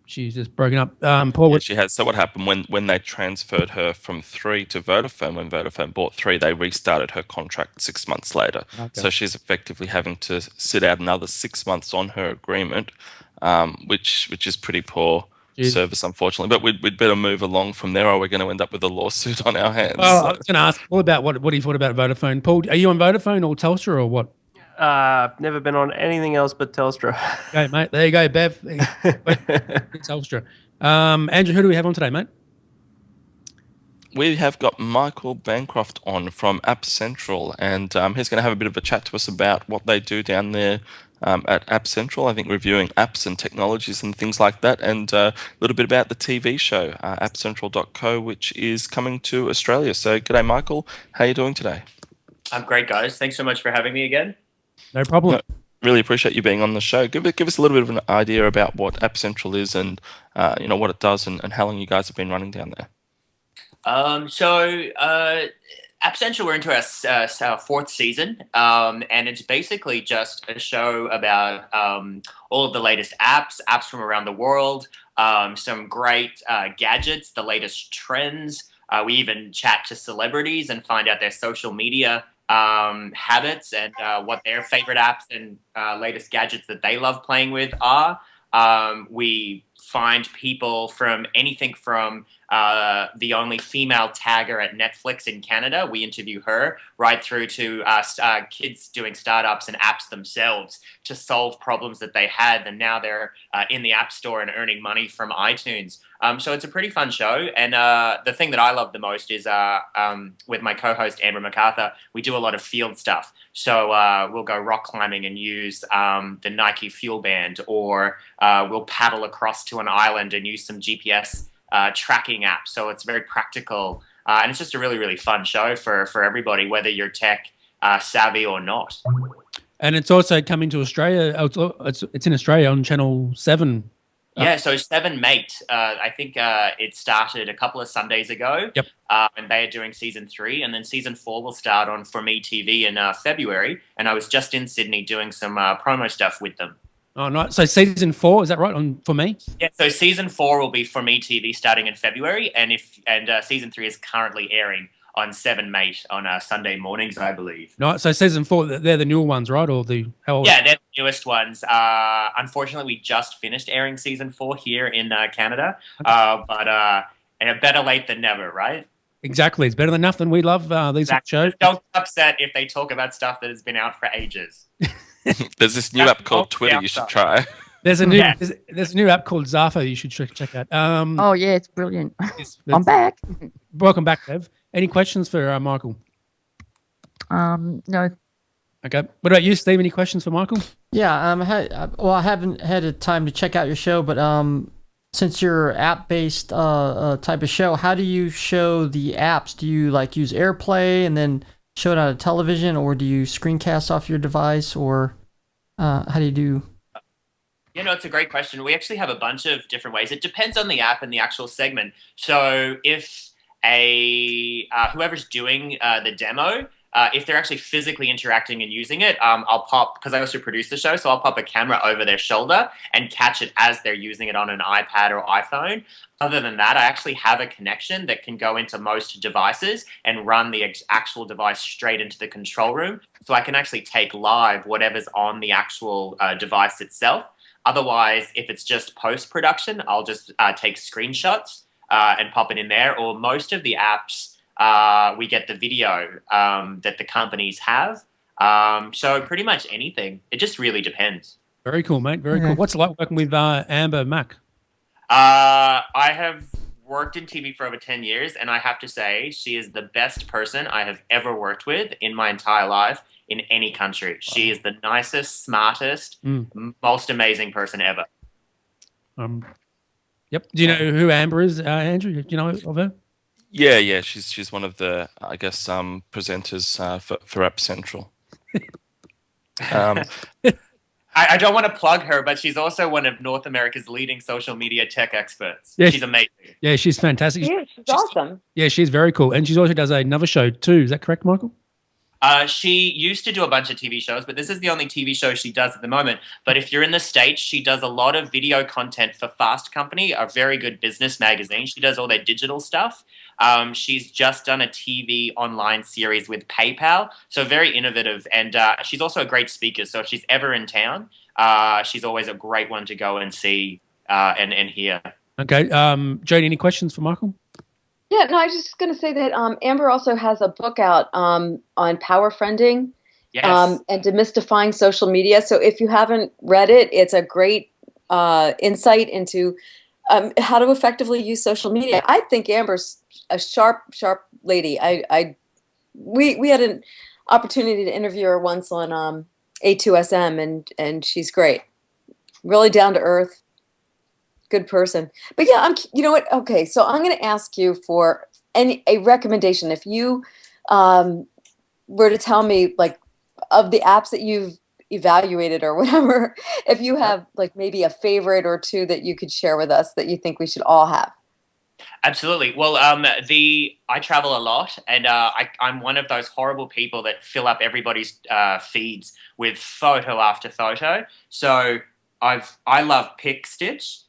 S7: She's just broken up. Paul,
S6: Yeah, she has. So what happened when they transferred her from 3 to Vodafone? When Vodafone bought 3, they restarted her contract 6 months later.
S7: Okay.
S6: So she's effectively having to sit out another 6 months on her agreement, which is pretty poor service, unfortunately. But we'd better move along from there, or we're going to end up with a lawsuit on our hands.
S7: Well, I was going to ask Paul about what he thought about Vodafone. Paul, are you on Vodafone or Telstra or what?
S8: I've never been on anything else but Telstra.
S7: Okay, mate. There you go, Bev. Telstra. Andrew, who do we have on today, mate?
S6: We have got Michael Bancroft on from App Central, and he's going to have a bit of a chat to us about what they do down there at App Central. I think reviewing apps and technologies and things like that, and a little bit about the TV show, appcentral.co, which is coming to Australia. So, g'day, Michael. How are you doing today?
S11: I'm great, guys. Thanks so much for having me again.
S7: No problem.
S6: No, really appreciate you being on the show. Give us a little bit of an idea about what App Central is and what it does and how long you guys have been running down there.
S11: App Central, we're into our fourth season, and it's basically just a show about all of the latest apps from around the world, some great gadgets, the latest trends. We even chat to celebrities and find out their social media habits and what their favorite apps and latest gadgets that they love playing with are. We find people from anything from the only female tagger at Netflix in Canada. We interview her, right through to kids doing startups and apps themselves to solve problems that they had, and now they're in the App Store and earning money from iTunes. So it's a pretty fun show, and the thing that I love the most is with my co-host Amber MacArthur, we do a lot of field stuff. So we'll go rock climbing and use the Nike Fuel Band, or we'll paddle across to an island and use some GPS tracking apps. So it's very practical, and it's just a really, really fun show for everybody, whether you're tech savvy or not.
S7: And it's also coming to Australia. It's in Australia on Channel 7.
S11: Yeah, so 7 Mate, I think it started a couple of Sundays ago.
S7: Yep.
S11: And they are doing season 3, and then season 4 will start on For Me TV in February. And I was just in Sydney doing some promo stuff with them.
S7: Oh, no. So season 4, is that right? For Me?
S11: Yeah, so season 4 will be For Me TV starting in February, and season 3 is currently airing on 7 Mate on Sunday mornings, I believe.
S7: No, so season 4, they're the newer ones, right? Or how old?
S11: Yeah, they're the newest ones. Unfortunately, we just finished airing season 4 here in Canada, but better late than never, right?
S7: Exactly. It's better than nothing. We love these shows.
S11: Don't get upset if they talk about stuff that has been out for ages.
S6: There's this new app called Twitter you should try.
S7: There's a new there's a new app called Zafo you should check out.
S13: oh yeah, it's brilliant. I'm back.
S7: Welcome back, Bev. Any questions for Michael?
S13: No.
S7: Okay. What about you, Steve? Any questions for Michael?
S10: Yeah. I haven't had a time to check out your show, but since you're app-based type of show, how do you show the apps? Do you use AirPlay and then show it on a television, or do you screencast off your device, or how do you do?
S11: It's a great question. We actually have a bunch of different ways. It depends on the app and the actual segment. So if whoever's doing the demo, if they're actually physically interacting and using it, I'll pop, because I also produce the show, so I'll pop a camera over their shoulder and catch it as they're using it on an iPad or iPhone. Other than that, I actually have a connection that can go into most devices and run the actual device straight into the control room. So I can actually take live whatever's on the actual device itself. Otherwise, if it's just post-production, I'll just take screenshots and pop it in there. Or most of the apps, we get the video that the companies have. So pretty much anything. It just really depends.
S7: Very cool, mate. Very cool. What's it like working with Amber Mac?
S11: I have worked in TV for over 10 years, and I have to say she is the best person I have ever worked with in my entire life in any country. Wow. She is the nicest, smartest, most amazing person ever.
S7: Yep. Do you know who Amber is, Andrew? Do you know of her?
S6: Yeah. She's one of the, I guess, presenters for App Central.
S11: I don't want to plug her, but she's also one of North America's leading social media tech experts. Yeah, she's amazing.
S7: Yeah, she's fantastic.
S12: Yeah, she's awesome.
S7: Yeah, she's very cool. And she also does another show too. Is that correct, Michael?
S11: She used to do a bunch of TV shows, but this is the only TV show she does at the moment. But if you're in the States, she does a lot of video content for Fast Company, a very good business magazine. She does all their digital stuff. She's just done a TV online series with PayPal, so very innovative. And she's also a great speaker, so if she's ever in town, she's always a great one to go and see and hear.
S7: Okay. Jodie, any questions for Michael?
S12: Yeah, no, I was just going to say that Amber also has a book out on power friending and demystifying social media. So if you haven't read it, it's a great insight into how to effectively use social media. I think Amber's a sharp lady. We had an opportunity to interview her once on A2SM, and she's great. Really down to earth. Good person. But yeah, you know what? Okay, so I'm going to ask you for a recommendation. If you were to tell me, like, of the apps that you've evaluated or whatever, if you have like maybe a favorite or two that you could share with us that you think we should all have.
S11: Absolutely. Well, I travel a lot, and I'm one of those horrible people that fill up everybody's feeds with photo after photo. So I love PicStitch.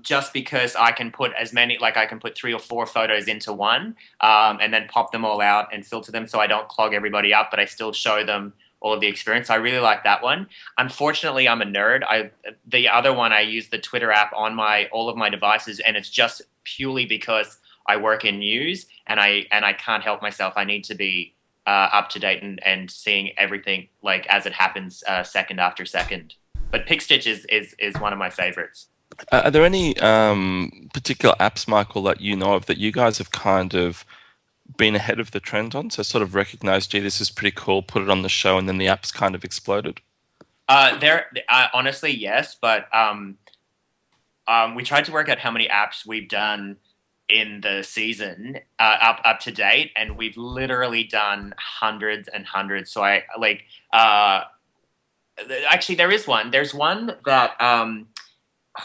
S11: Just because I can put I can put 3 or 4 photos into one, and then pop them all out and filter them so I don't clog everybody up, but I still show them all of the experience. I really like that one. Unfortunately, I'm a nerd. The other one, I use the Twitter app on all of my devices, and it's just purely because I work in news and I can't help myself. I need to be up to date and seeing everything like as it happens, second after second. But PicStitch is one of my favorites.
S6: Are there any particular apps, Michael, that you know of that you guys have kind of been ahead of the trend on? So sort of recognized, gee, this is pretty cool, put it on the show, and then the app's kind of exploded?
S11: Honestly, yes, but we tried to work out how many apps we've done in the season up to date, and we've literally done hundreds and hundreds. So actually, there is one. There's one that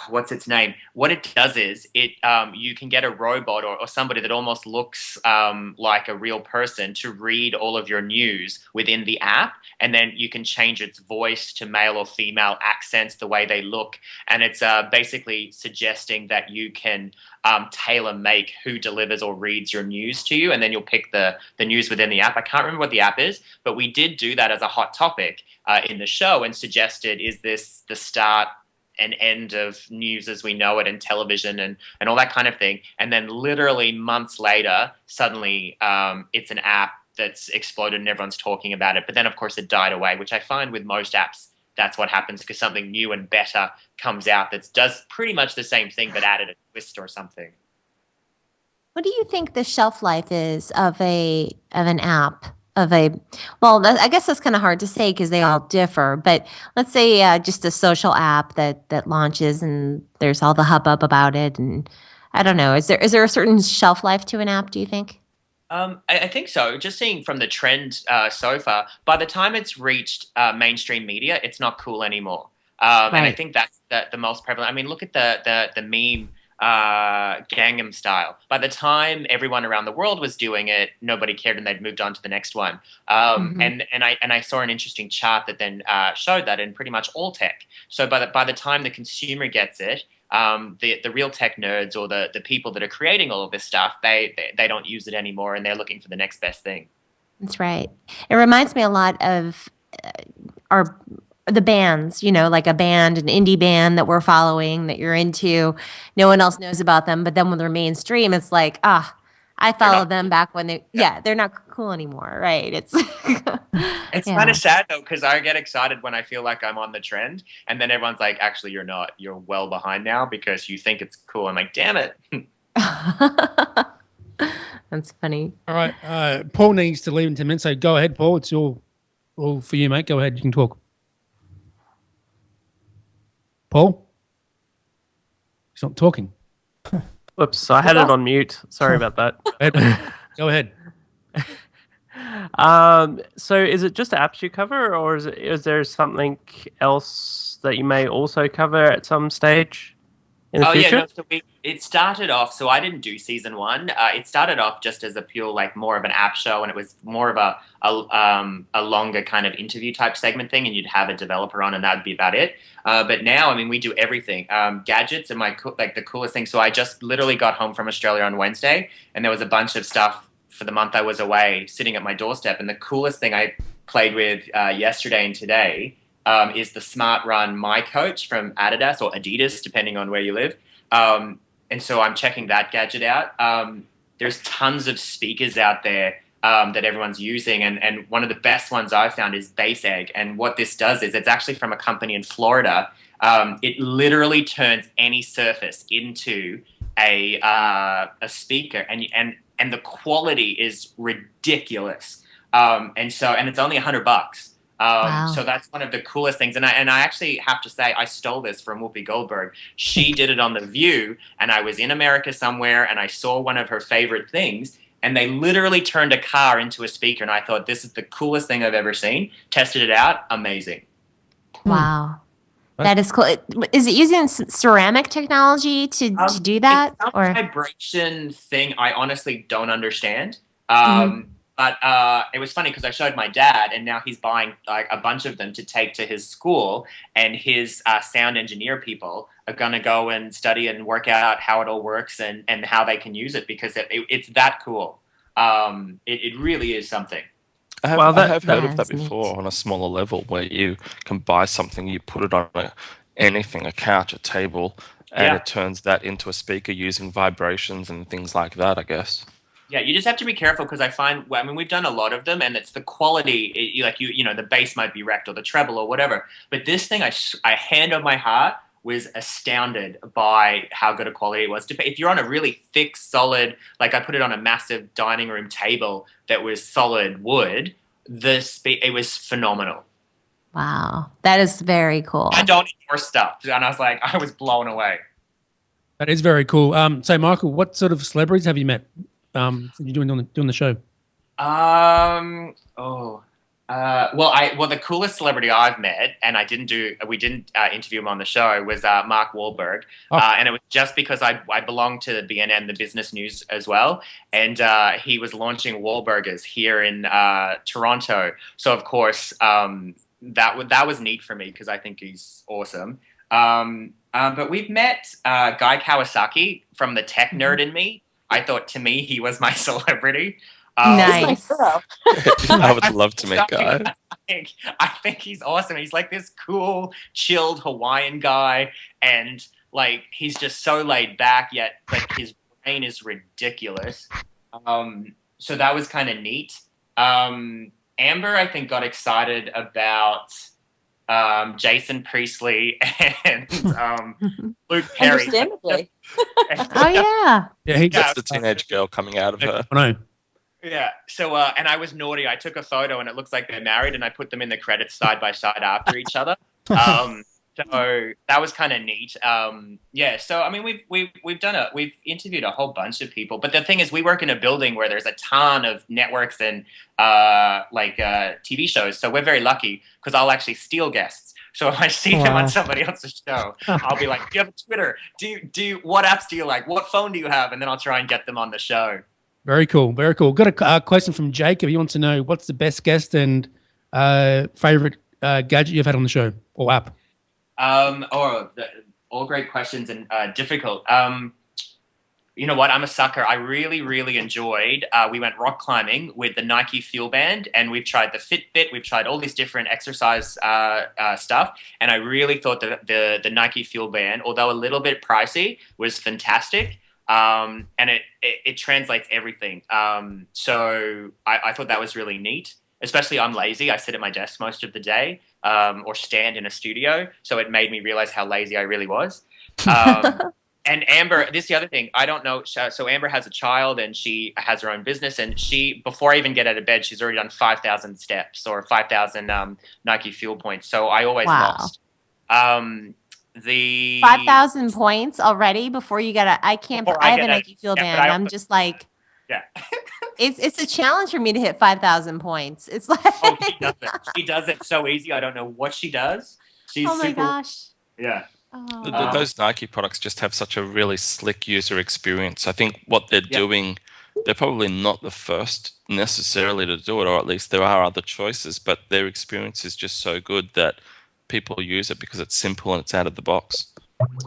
S11: what's its name? What it does is you can get a robot or somebody that almost looks like a real person to read all of your news within the app, and then you can change its voice to male or female accents, the way they look, and it's basically suggesting that you can tailor make who delivers or reads your news to you, and then you'll pick the news within the app. I can't remember what the app is, but we did do that as a hot topic in the show and suggested, is this the start and end of news as we know it, and television and all that kind of thing. And then literally months later, suddenly it's an app that's exploded and everyone's talking about it. But then, of course, it died away, which I find with most apps, that's what happens, because something new and better comes out that does pretty much the same thing but added a twist or something.
S9: What do you think the shelf life is of an app? I guess that's kind of hard to say because they all differ. But let's say just a social app that launches and there's all the hubbub about it, and I don't know. Is there a certain shelf life to an app, do you think?
S11: I think so. Just seeing from the trend so far, by the time it's reached mainstream media, it's not cool anymore. And I think that's the most prevalent. I mean, look at the meme Gangnam Style. By the time everyone around the world was doing it, nobody cared, and they'd moved on to the next one. And I saw an interesting chart that then showed that in pretty much all tech. So by the time the consumer gets it, the real tech nerds or the people that are creating all of this stuff, they don't use it anymore, and they're looking for the next best thing.
S9: That's right. It reminds me a lot of the bands, like a band, an indie band that we're following, that you're into. No one else knows about them, but then when they're mainstream, it's like, I followed them back when they're not cool anymore, right? It's
S11: kind of sad though, because I get excited when I feel like I'm on the trend, and then everyone's like, actually, you're not. You're well behind now because you think it's cool. I'm like, damn it.
S9: That's funny.
S7: All right, Paul needs to leave in 10 minutes, so go ahead, Paul. It's all for you, mate. Go ahead, you can talk. Paul? He's not talking.
S8: Whoops, I had it on mute. Sorry about that.
S7: Go ahead.
S8: So is it just apps you cover, or is there something else that you may also cover at some stage? in the future?
S11: Yeah, no, so it started off, so I didn't do season 1. It started off just as a pure, like, more of an app show, and it was more of a longer kind of interview type segment thing, and you'd have a developer on, and that'd be about it. But now, I mean, we do everything. Gadgets are the coolest thing. So I just literally got home from Australia on Wednesday, and there was a bunch of stuff for the month I was away sitting at my doorstep, and the coolest thing I played with yesterday and today is the Smart Run My Coach from Adidas or Adidas, depending on where you live. And so I'm checking that gadget out. There's tons of speakers out there that everyone's using. And one of the best ones I've found is Bass Egg. And what this does is it's actually from a company in Florida. It literally turns any surface into a speaker. And the quality is ridiculous. And it's only $100.
S9: Wow.
S11: So that's one of the coolest things. And I actually have to say, I stole this from Whoopi Goldberg. She did it on The View, and I was in America somewhere, and I saw one of her favorite things, and they literally turned a car into a speaker, and I thought, this is the coolest thing I've ever seen. Tested it out. Amazing.
S9: Wow. That is cool. Is it using ceramic technology to do that?
S11: It's some
S9: Or
S11: vibration thing I honestly don't understand. But it was funny because I showed my dad, and now he's buying like a bunch of them to take to his school, and his sound engineer people are going to go and study and work out how it all works and how they can use it, because it's that cool. It really is something.
S6: I have heard of that before on a smaller level, where you can buy something, you put it on anything, a couch, a table, and it turns that into a speaker using vibrations and things like that, I guess.
S11: Yeah, you just have to be careful, because I find, I mean, we've done a lot of them, and it's the quality, the bass might be wrecked or the treble or whatever. But this thing, I hand on my heart, was astounded by how good a quality it was. If you're on a really thick, solid, like I put it on a massive dining room table that was solid wood, it was phenomenal.
S9: wow, that is very cool.
S11: I don't eat more stuff, and I was blown away.
S7: That is very cool. So, Michael, what sort of celebrities have you met? You're doing the show?
S11: Well, the coolest celebrity I've met, and we didn't interview him on the show, was Mark Wahlberg, and it was just because I belong to the BNN, the business news as well, and he was launching Wahlburgers here in Toronto. So of course, that was neat for me, because I think he's awesome. But we've met Guy Kawasaki from the tech nerd in me. I thought, to me, he was my celebrity.
S9: Nice.
S6: I would love to meet Guy.
S11: I think he's awesome. He's like this cool, chilled Hawaiian guy, and like he's just so laid back, yet like his brain is ridiculous. So that was kind of neat. Amber, I think, got excited about Jason Priestley and Luke Perry.
S12: Understandably.
S9: Oh yeah.
S7: Yeah,
S6: that's the teenage girl coming out of her.
S7: I know.
S11: Yeah. So, and I was naughty. I took a photo, and it looks like they're married, and I put them in the credits side by side after each other. So that was kind of neat. Yeah. So I mean, we've interviewed a whole bunch of people, but the thing is, we work in a building where there's a ton of networks and TV shows. So we're very lucky, because I'll actually steal guests. So if I see them on somebody else's show, I'll be like, "Do you have a Twitter? What apps do you like? What phone do you have?" And then I'll try and get them on the show.
S7: Very cool. Very cool. Got a question from Jacob. He wants to know, what's the best guest and favorite gadget you've had on the show or app?
S11: All great questions and difficult. You know what? I'm a sucker. I really, really enjoyed. We went rock climbing with the Nike Fuel Band, and we've tried the Fitbit. We've tried all these different exercise stuff, and I really thought that the Nike Fuel Band, although a little bit pricey, was fantastic. And it translates everything. So I thought that was really neat. Especially, I'm lazy. I sit at my desk most of the day, or stand in a studio. So it made me realize how lazy I really was. And Amber, this is the other thing. I don't know. So Amber has a child, and she has her own business. And before I even get out of bed, she's already done 5,000 steps or 5,000 Nike Fuel points. So I always lost. The
S9: 5,000 points already before you get I have a Nike Fuel Band. I'm just like,
S11: yeah.
S9: It's a challenge for me to hit 5,000 points. It's like,
S11: she does it so easy. I don't know what she does. She's
S9: oh my gosh.
S11: Yeah.
S6: Those Nike products just have such a really slick user experience. I think what they're doing, they're probably not the first necessarily to do it, or at least there are other choices, but their experience is just so good that people use it because it's simple and it's out of the box.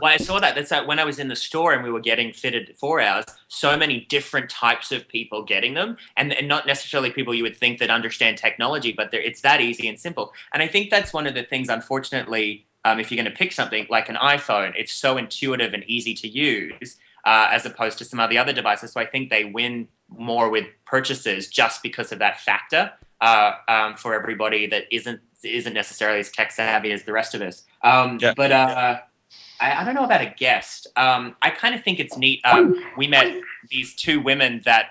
S11: Well, I saw that. That's like when I was in the store and we were getting fitted for ours, so many different types of people getting them, and not necessarily people you would think that understand technology, but it's that easy and simple. And I think that's one of the things, unfortunately, if you're going to pick something like an iPhone, it's so intuitive and easy to use as opposed to some of the other devices. So I think they win more with purchases just because of that factor for everybody that isn't necessarily as tech savvy as the rest of us. I don't know about a guest. I kind of think it's neat. We met these two women that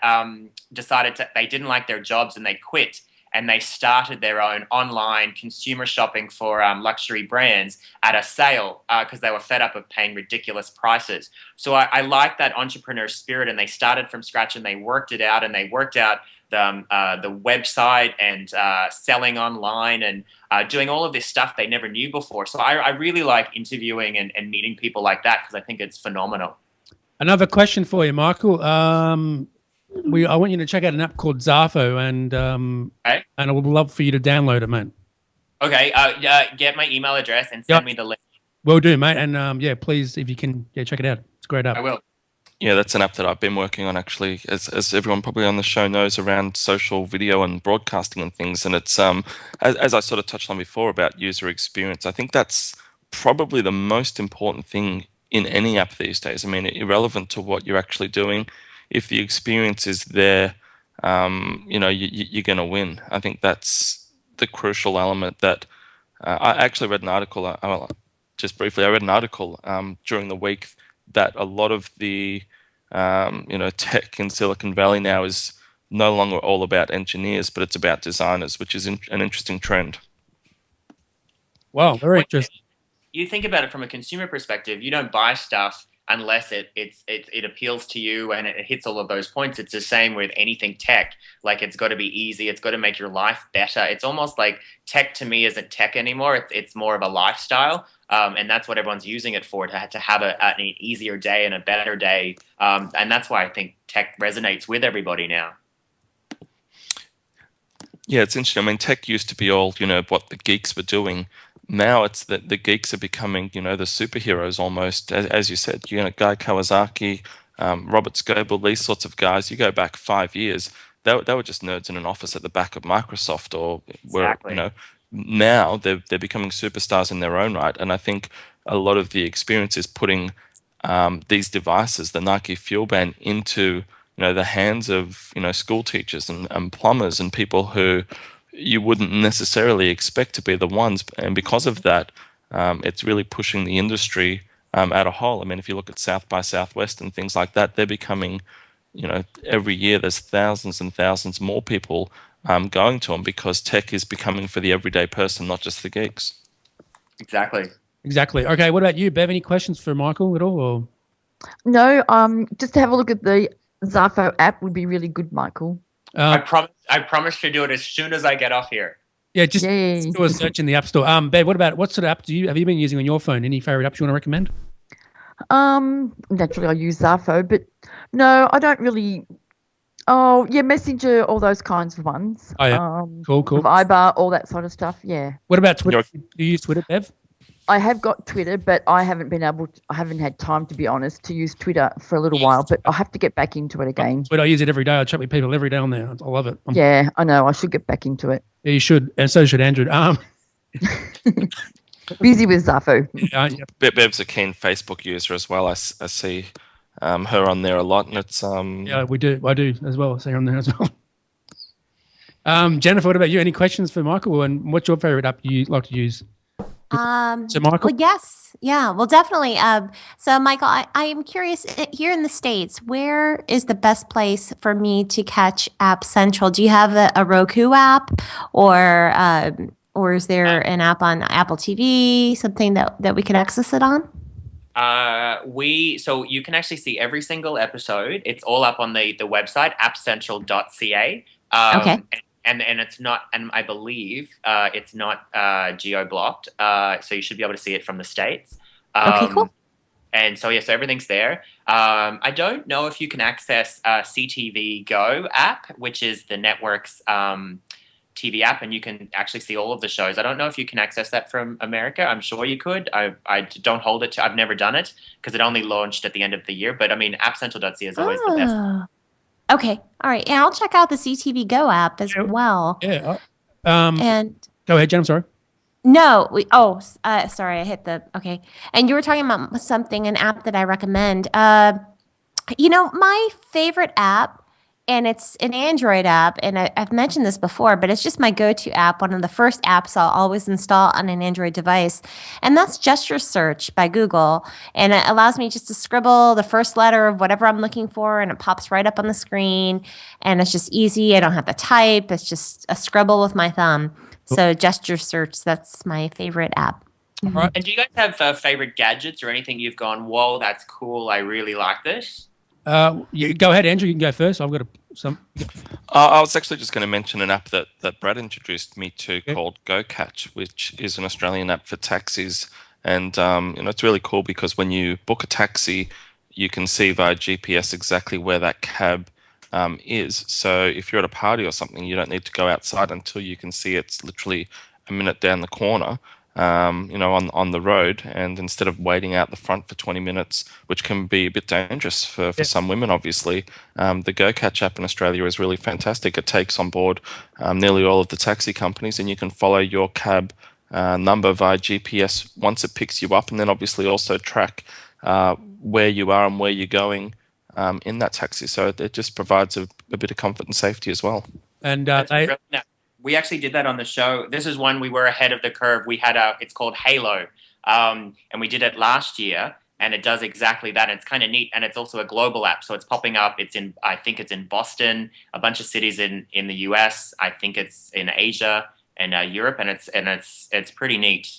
S11: decided they didn't like their jobs and they quit, and they started their own online consumer shopping for luxury brands at a sale because they were fed up of paying ridiculous prices. So I like that entrepreneur spirit, and they started from scratch and they worked it out, and they worked out the website and selling online and doing all of this stuff they never knew before. So I really like interviewing and meeting people like that because I think it's phenomenal.
S7: Another question for you, Michael. I want you to check out an app called Zafo, and I would love for you to download it, mate.
S11: Okay, get my email address and send me the link.
S7: Will do, mate. And please, if you can, check it out. It's a great app.
S11: I will.
S6: Yeah, that's an app that I've been working on actually, as everyone probably on the show knows, around social video and broadcasting and things. And it's as I sort of touched on before about user experience, I think that's probably the most important thing in any app these days. I mean, irrelevant to what you're actually doing, if the experience is there, you're going to win. I think that's the crucial element that I actually read an article, just briefly, I read an article during the week that a lot of the tech in Silicon Valley now is no longer all about engineers, but it's about designers, which is an interesting trend.
S7: Wow, very interesting.
S11: You think about it from a consumer perspective, you don't buy stuff unless it appeals to you and it hits all of those points. It's the same with anything tech. Like, it's got to be easy. It's got to make your life better. It's almost like tech to me isn't tech anymore. It's more of a lifestyle. And that's what everyone's using it for, to have an easier day and a better day. And that's why I think tech resonates with everybody now.
S6: Yeah, it's interesting. I mean, tech used to be all, what the geeks were doing. Now it's that the geeks are becoming, the superheroes almost. As you said, Guy Kawasaki, Robert Scoble, these sorts of guys. You go back 5 years, they were just nerds in an office at the back of Microsoft, or where, now they're becoming superstars in their own right. And I think a lot of the experience is putting these devices, the Nike Fuel Band, into the hands of school teachers and plumbers and people who you wouldn't necessarily expect to be the ones. And because of that, it's really pushing the industry at a whole. I mean, if you look at South by Southwest and things like that, they're becoming, every year there's thousands and thousands more people going to them because tech is becoming for the everyday person, not just the geeks.
S11: Exactly.
S7: Okay, what about you, Bev? Any questions for Michael at all? Or?
S13: No, just to have a look at the Zafo app would be really good, Michael.
S11: I promise to do it as soon as I get off here.
S7: Yeah, just do a search in the App Store. Bev, what sort of app have you been using on your phone? Any favorite apps you want to recommend?
S13: Naturally I use Zafo, but no, I don't really. Oh, yeah, Messenger, all those kinds of ones.
S7: Oh, yeah. Cool.
S13: Viber, all that sort of stuff, yeah.
S7: What about Twitter? Do you use Twitter, Bev?
S13: I have got Twitter, but I haven't had time, to be honest, to use Twitter for a little while, but I'll have to get back into it again.
S7: But I use it every day. I chat with people every day on there. I love it.
S13: Yeah, I know. I should get back into it.
S7: Yeah, you should. And so should Andrew.
S13: Busy with Zafo.
S6: Bev's a keen Facebook user as well. I see her on there a lot, and it's
S7: yeah, we do. I do as well. I see her on there as well. Jennifer, what about you? Any questions for Michael? And what's your favorite app you like to use? So Michael?
S9: Well, yes. Yeah, well, definitely. So Michael, I am curious, here in the States, where is the best place for me to catch App Central? Do you have a Roku app, or is there an app on Apple TV, something that we can access it on?
S11: So you can actually see every single episode. It's all up on the website, appcentral.ca.
S9: Okay.
S11: And it's not, and I believe it's not geo-blocked, so you should be able to see it from the States.
S9: Okay, cool.
S11: And so, yeah, so everything's there. I don't know if you can access CTV Go app, which is the network's TV app, and you can actually see all of the shows. I don't know if you can access that from America. I'm sure you could. I don't hold it to. I've never done it because it only launched at the end of the year. But I mean, appcentral.ca is always the best.
S9: Okay. All right. Yeah, I'll check out the CTV Go app as well.
S7: Yeah.
S9: And
S7: go ahead, Jen. I'm sorry.
S9: no, sorry, I hit the okay. And you were talking about something, an app that I recommend. My favorite app, and it's an Android app, and I've mentioned this before, but it's just my go-to app, one of the first apps I'll always install on an Android device, and that's Gesture Search by Google, and it allows me just to scribble the first letter of whatever I'm looking for, and it pops right up on the screen, and it's just easy. I don't have to type. It's just a scribble with my thumb. So Gesture Search, that's my favorite app.
S7: All right.
S11: And do you guys have favorite gadgets or anything you've gone, whoa, that's cool, I really like this?
S7: You go ahead, Andrew. You can go first. I've got some.
S6: I was actually just going to mention an app that Brad introduced me to called GoCatch, which is an Australian app for taxis. And it's really cool because when you book a taxi, you can see via GPS exactly where that cab is. So if you're at a party or something, you don't need to go outside until you can see it's literally a minute down the corner. On the road, and instead of waiting out the front for 20 minutes, which can be a bit dangerous for some women, obviously, the GoCatch app in Australia is really fantastic. It takes on board nearly all of the taxi companies, and you can follow your cab number via GPS once it picks you up, and then obviously also track where you are and where you're going in that taxi. So it just provides a bit of comfort and safety as well.
S7: And
S11: we actually did that on the show. This is one we were ahead of the curve. We had it's called Halo, and we did it last year, and it does exactly that. And it's kind of neat, and it's also a global app, so it's popping up. I think it's in Boston, a bunch of cities in the US. I think it's in Asia and Europe, and it's pretty neat.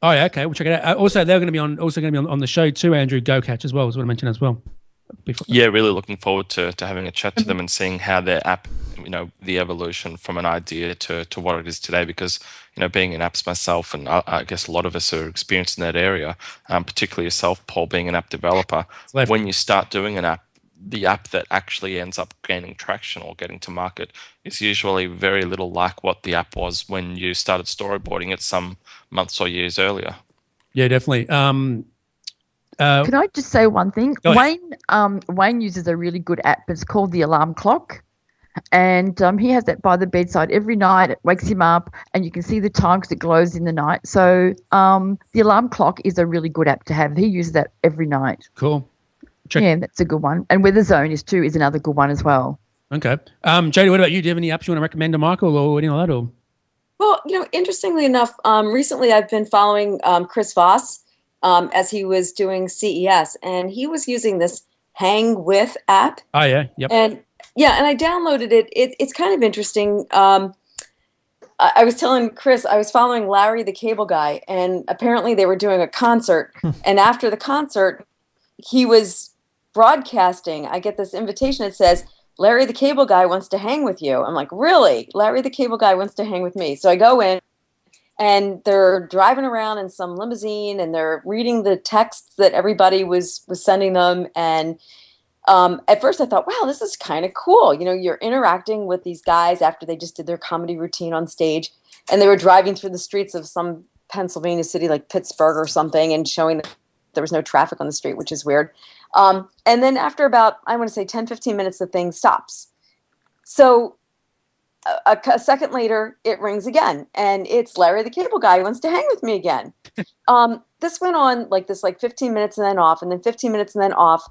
S7: Oh yeah, okay. We'll check it out. Also, they're going to be on the show too, Andrew. GoCatch as well, is what I mentioned as well.
S6: Yeah, really looking forward to having a chat to them and seeing how their app, the evolution from an idea to what it is today. Because, being in apps myself, and I guess a lot of us are experienced in that area, particularly yourself, Paul, being an app developer. When you start doing an app, the app that actually ends up gaining traction or getting to market is usually very little like what the app was when you started storyboarding it some months or years earlier.
S7: Yeah, definitely.
S13: Can I just say one thing? Wayne uses a really good app. It's called the Alarm Clock, and he has that by the bedside every night. It wakes him up, and you can see the time because it glows in the night. So the Alarm Clock is a really good app to have. He uses that every night.
S7: Cool.
S13: Yeah, that's a good one. And Weather Zone is another good one as well.
S7: Okay. Jodie, what about you? Do you have any apps you want to recommend to Michael or anything like that? Or?
S12: Well, interestingly enough, recently I've been following Chris Voss as he was doing CES, and he was using this Hang With app.
S7: Oh, yeah. Yep.
S12: And I downloaded it. It's kind of interesting. I was telling Chris, I was following Larry the Cable Guy, and apparently they were doing a concert. And after the concert, he was broadcasting. I get this invitation. It says, Larry the Cable Guy wants to hang with you. I'm like, really? Larry the Cable Guy wants to hang with me. So I go in, and they're driving around in some limousine, and they're reading the texts that everybody was sending them. And at first I thought, wow, this is kind of cool. You're interacting with these guys after they just did their comedy routine on stage, and they were driving through the streets of some Pennsylvania city like Pittsburgh or something, and showing that there was no traffic on the street, which is weird. And then after about, I want to say 10, 15 minutes, the thing stops. So a second later, it rings again, and it's Larry the Cable Guy who wants to hang with me again. This went on like 15 minutes and then off, and then 15 minutes and then off.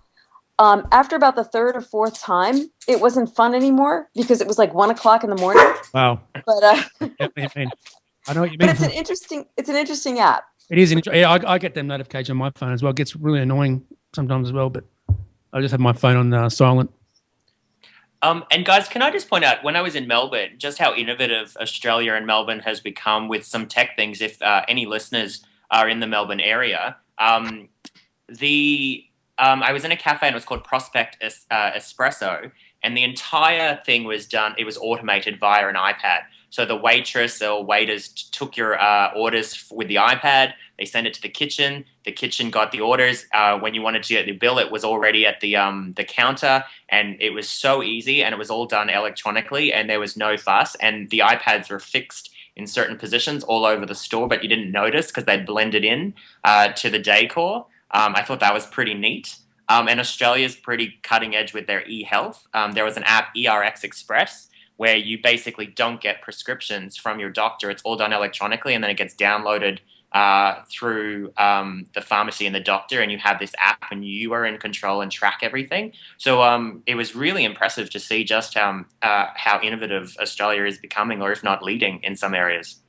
S12: After about the third or fourth time, it wasn't fun anymore because it was like 1 o'clock in the morning.
S7: Wow.
S12: But
S7: I know what you mean.
S12: But it's an interesting app.
S7: It is. I get them notifications on my phone as well. It gets really annoying sometimes as well, but I just have my phone on silent.
S11: And guys, can I just point out, when I was in Melbourne, just how innovative Australia and Melbourne has become with some tech things. If any listeners are in the Melbourne area, I was in a cafe, and it was called Prospect Espresso, and the entire thing was done. It was automated via an iPad. So the waitress or waiters took your orders with the iPad. They sent it to the kitchen. The kitchen got the orders. When you wanted to get the bill, it was already at the counter, and it was so easy, and it was all done electronically, and there was no fuss. And the iPads were fixed in certain positions all over the store, but you didn't notice because they'd blended in to the decor. I thought that was pretty neat. And Australia's pretty cutting edge with their e-health. There was an app, ERX Express, where you basically don't get prescriptions from your doctor. It's all done electronically, and then it gets downloaded through the pharmacy and the doctor, and you have this app, and you are in control and track everything. So it was really impressive to see just how innovative Australia is becoming, or if not leading in some areas.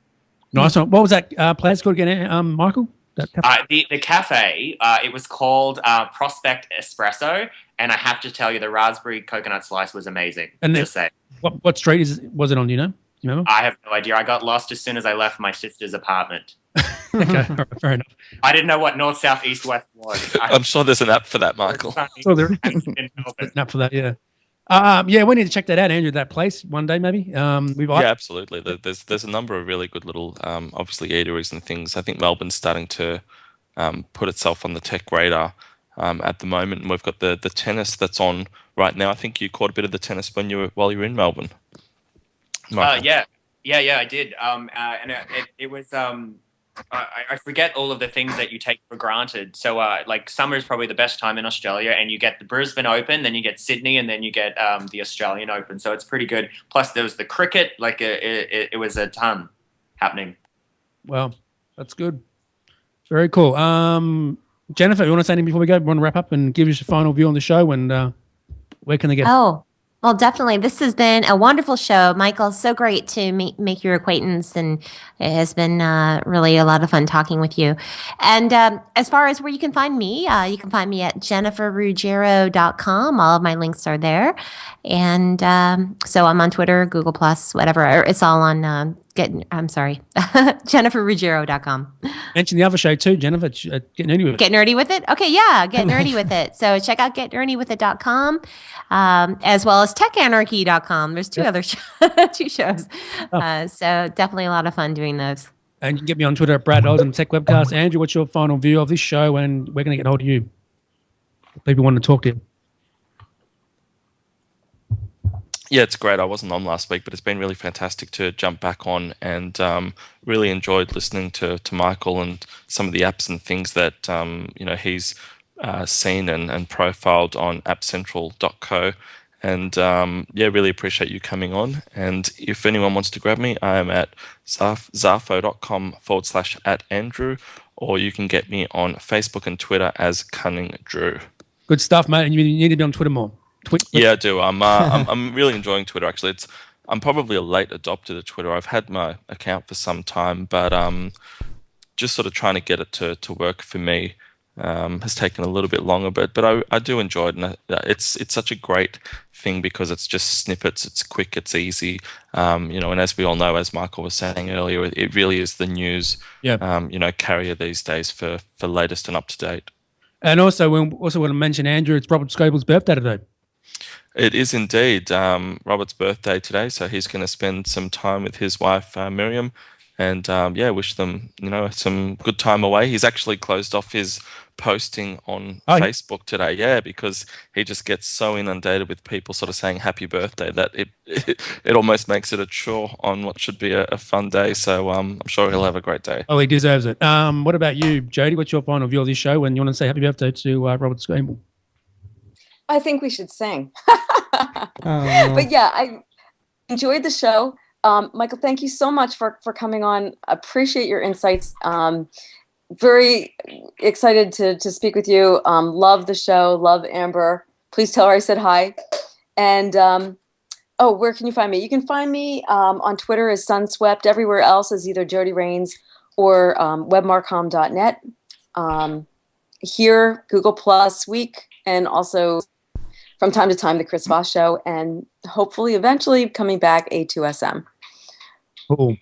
S7: Nice one. What was that place called again, Michael?
S11: The cafe, it was called Prospect Espresso, and I have to tell you, the raspberry coconut slice was amazing.
S7: And
S11: just say.
S7: What street was it on? Do you know? Do you remember?
S11: I have no idea. I got lost as soon as I left my sister's apartment.
S7: Okay, all right, fair enough.
S11: I didn't know what north, south, east, west was.
S6: I'm sure there's an app for that, Michael.
S7: So there is an app for that, yeah. Yeah, we need to check that out, Andrew. That place one day, maybe.
S6: Yeah, absolutely. There's a number of really good little, obviously eateries and things. I think Melbourne's starting to put itself on the tech radar at the moment, and we've got the tennis that's on right now. I think you caught a bit of the tennis while you were in Melbourne.
S11: Yeah, I did. And it was. I forget all of the things that you take for granted. So, like, summer is probably the best time in Australia, and you get the Brisbane Open, then you get Sydney, and then you get the Australian Open. So it's pretty good. Plus, there was the cricket. Like, it was a ton happening.
S7: Well, that's good. Very cool. Jennifer, you want to say anything before we go? You want to wrap up and give us your final view on the show, and where can they get?
S9: Oh, well, definitely. This has been a wonderful show, Michael. So great to make your acquaintance, and it has been really a lot of fun talking with you. And as far as where you can find me at jenniferruggiero.com. All of my links are there. And so I'm on Twitter, Google+, whatever. It's all on jenniferruggiero.com.
S7: Mention the other show too, Jennifer. Get Nerdy with It.
S9: Get Nerdy with It? Okay, yeah, Get Nerdy with It. So check out getnerdywithit.com, as well as techanarchy.com. There's two other two shows. So definitely a lot of fun doing those.
S7: And you can get me on Twitter at Brad Oz and Tech Webcast. Andrew, what's your final view of this show, and we're going to get hold of you if people want to talk to you?
S6: Yeah, it's great. I wasn't on last week, but it's been really fantastic to jump back on, and really enjoyed listening to Michael and some of the apps and things that he's seen and profiled on appcentral.co. And really appreciate you coming on. And if anyone wants to grab me, I am at zafo.com/@Andrew, or you can get me on Facebook and Twitter as Cunning Drew.
S7: Good stuff, mate. And you need to be on Twitter more.
S6: Yeah, I do. I'm really enjoying Twitter. Actually, I'm probably a late adopter to Twitter. I've had my account for some time, but just sort of trying to get it to work for me has taken a little bit longer. But I do enjoy it, and it's such a great thing because it's just snippets. It's quick. It's easy. And as we all know, as Michael was saying earlier, it really is the news. Carrier these days for latest and up to date.
S7: And also, we want to mention, Andrew, it's Robert Scoble's birthday today.
S6: It is indeed Robert's birthday today, so he's going to spend some time with his wife, Miriam, and wish them, some good time away. He's actually closed off his posting on Facebook today, because he just gets so inundated with people sort of saying happy birthday that it almost makes it a chore on what should be a fun day. So I'm sure he'll have a great day.
S7: Oh, he deserves it. What about you, Jody? What's your final view of this show? And you want to say happy birthday to Robert Scoble?
S12: I think we should sing. But yeah, I enjoyed the show. Michael, thank you so much for coming on. Appreciate your insights. Very excited to speak with you. Love the show. Love Amber. Please tell her I said hi. And where can you find me? You can find me on Twitter as Sunswept. Everywhere else is either Jody Rains or webmarcom.net. Here, Google Plus Week, and also from time to time the Chris Voss Show, and hopefully eventually coming back A2SM.
S7: Cool.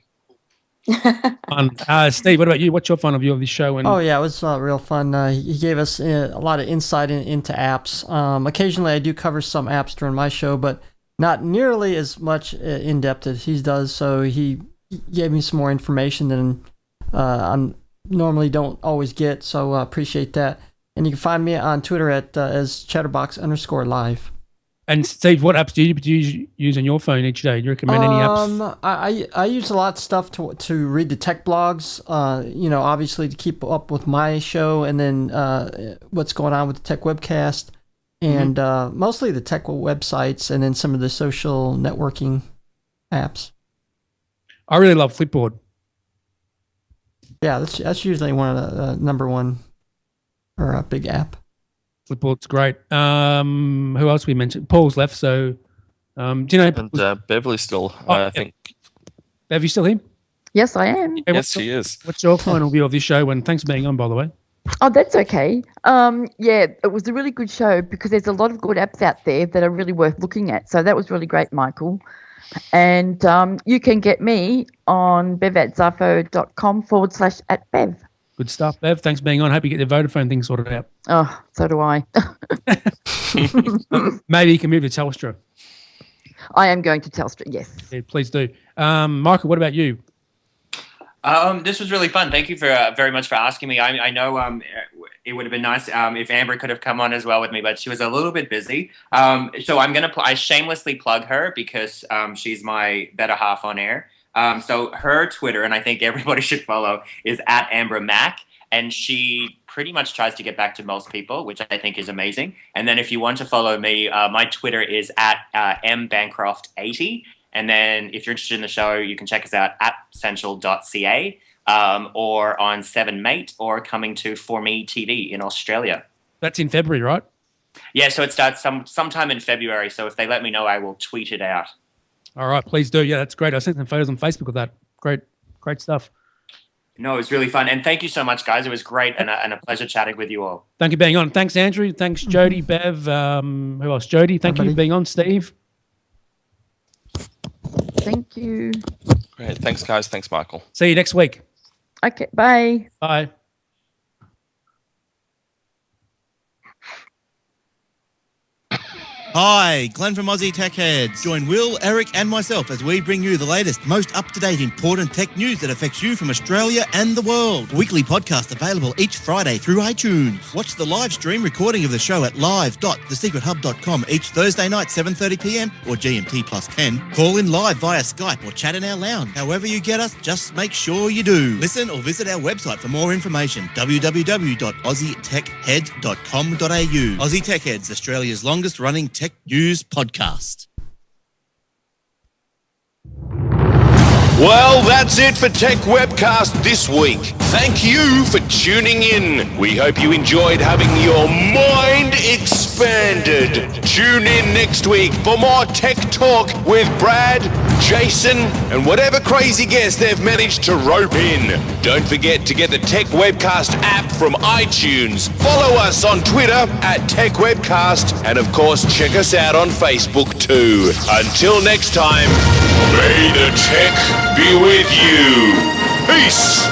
S7: Steve, what about you? What's your final view of this show? And
S10: it was real fun. He gave us a lot of insight into apps. Occasionally I do cover some apps during my show, but not nearly as much in depth as he does. So he gave me some more information than I normally don't always get. So appreciate that. And you can find me on Twitter at as Chatterbox_live.
S7: And Steve, what apps do you use on your phone each day? Do you recommend any apps?
S10: I use a lot of stuff to read the tech blogs. Obviously to keep up with my show, and then what's going on with the tech webcast, and mostly the tech websites, and then some of the social networking apps.
S7: I really love Flipboard.
S10: Yeah, that's usually one of the number one or a big app.
S7: Flipboard's great. Who else we mentioned? Paul's left, so do you know?
S6: And Beverly's still, I think.
S7: Bev, you still here?
S13: Yes, I am.
S7: Hey,
S6: Yes, she is.
S7: What's your final view of this show? And thanks for being on, by the way.
S13: Oh, that's okay. Yeah, it was a really good show because there's a lot of good apps out there that are really worth looking at. So that was really great, Michael. And you can get me on bev@zafo.com/@bev.
S7: Good stuff, Bev. Thanks for being on. Hope you get the Vodafone thing sorted out.
S13: Oh, so do I.
S7: Maybe you can move to Telstra.
S13: I am going to Telstra, yes.
S7: Yeah, please do. Michael, what about you?
S11: This was really fun. Thank you for very much for asking me. I know it would have been nice if Amber could have come on as well with me, but she was a little bit busy. So I'm going to I shamelessly plug her because she's my better half on air. So her Twitter, and I think everybody should follow, is @AmberMac, and she pretty much tries to get back to most people, which I think is amazing. And then if you want to follow me, my Twitter is @mbancroft80. And then if you're interested in the show, you can check us out at central.ca or on 7mate or coming to For Me TV in Australia.
S7: That's in February, right?
S11: Yeah, so it starts sometime in February. So if they let me know, I will tweet it out.
S7: All right, please do. Yeah, that's great. I sent some photos on Facebook of that. Great stuff.
S11: No, it was really fun. And thank you so much, guys. It was great and a pleasure chatting with you all.
S7: Thank you for being on. Thanks, Andrew. Thanks, Jody, Bev. Who else? Jody, thank you for being on. Steve.
S13: Thank you.
S6: Great. Thanks, guys. Thanks, Michael.
S7: See you next week.
S13: Okay, bye.
S7: Bye.
S14: Hi, Glenn from Aussie Tech Heads. Join Will, Eric and myself as we bring you the latest, most up-to-date important tech news that affects you from Australia and the world. A weekly podcast available each Friday through iTunes. Watch the live stream recording of the show at live.thesecrethub.com each Thursday night 7:30pm or GMT +10. Call in live via Skype or chat in our lounge. However you get us, just make sure you do. Listen or visit our website for more information, www.aussietechheads.com.au. Aussie Tech Heads, Australia's longest running tech news podcast.
S2: Well, that's it for Tech Webcast this week. Thank you for tuning in. We hope you enjoyed having your mind expanded. Tune in next week for more tech talk with Brad, Jason, and whatever crazy guest they've managed to rope in. Don't forget to get the Tech Webcast app from iTunes. Follow us on Twitter @TechWebcast, and of course check us out on Facebook too. Until next time, may the tech be with you. Peace.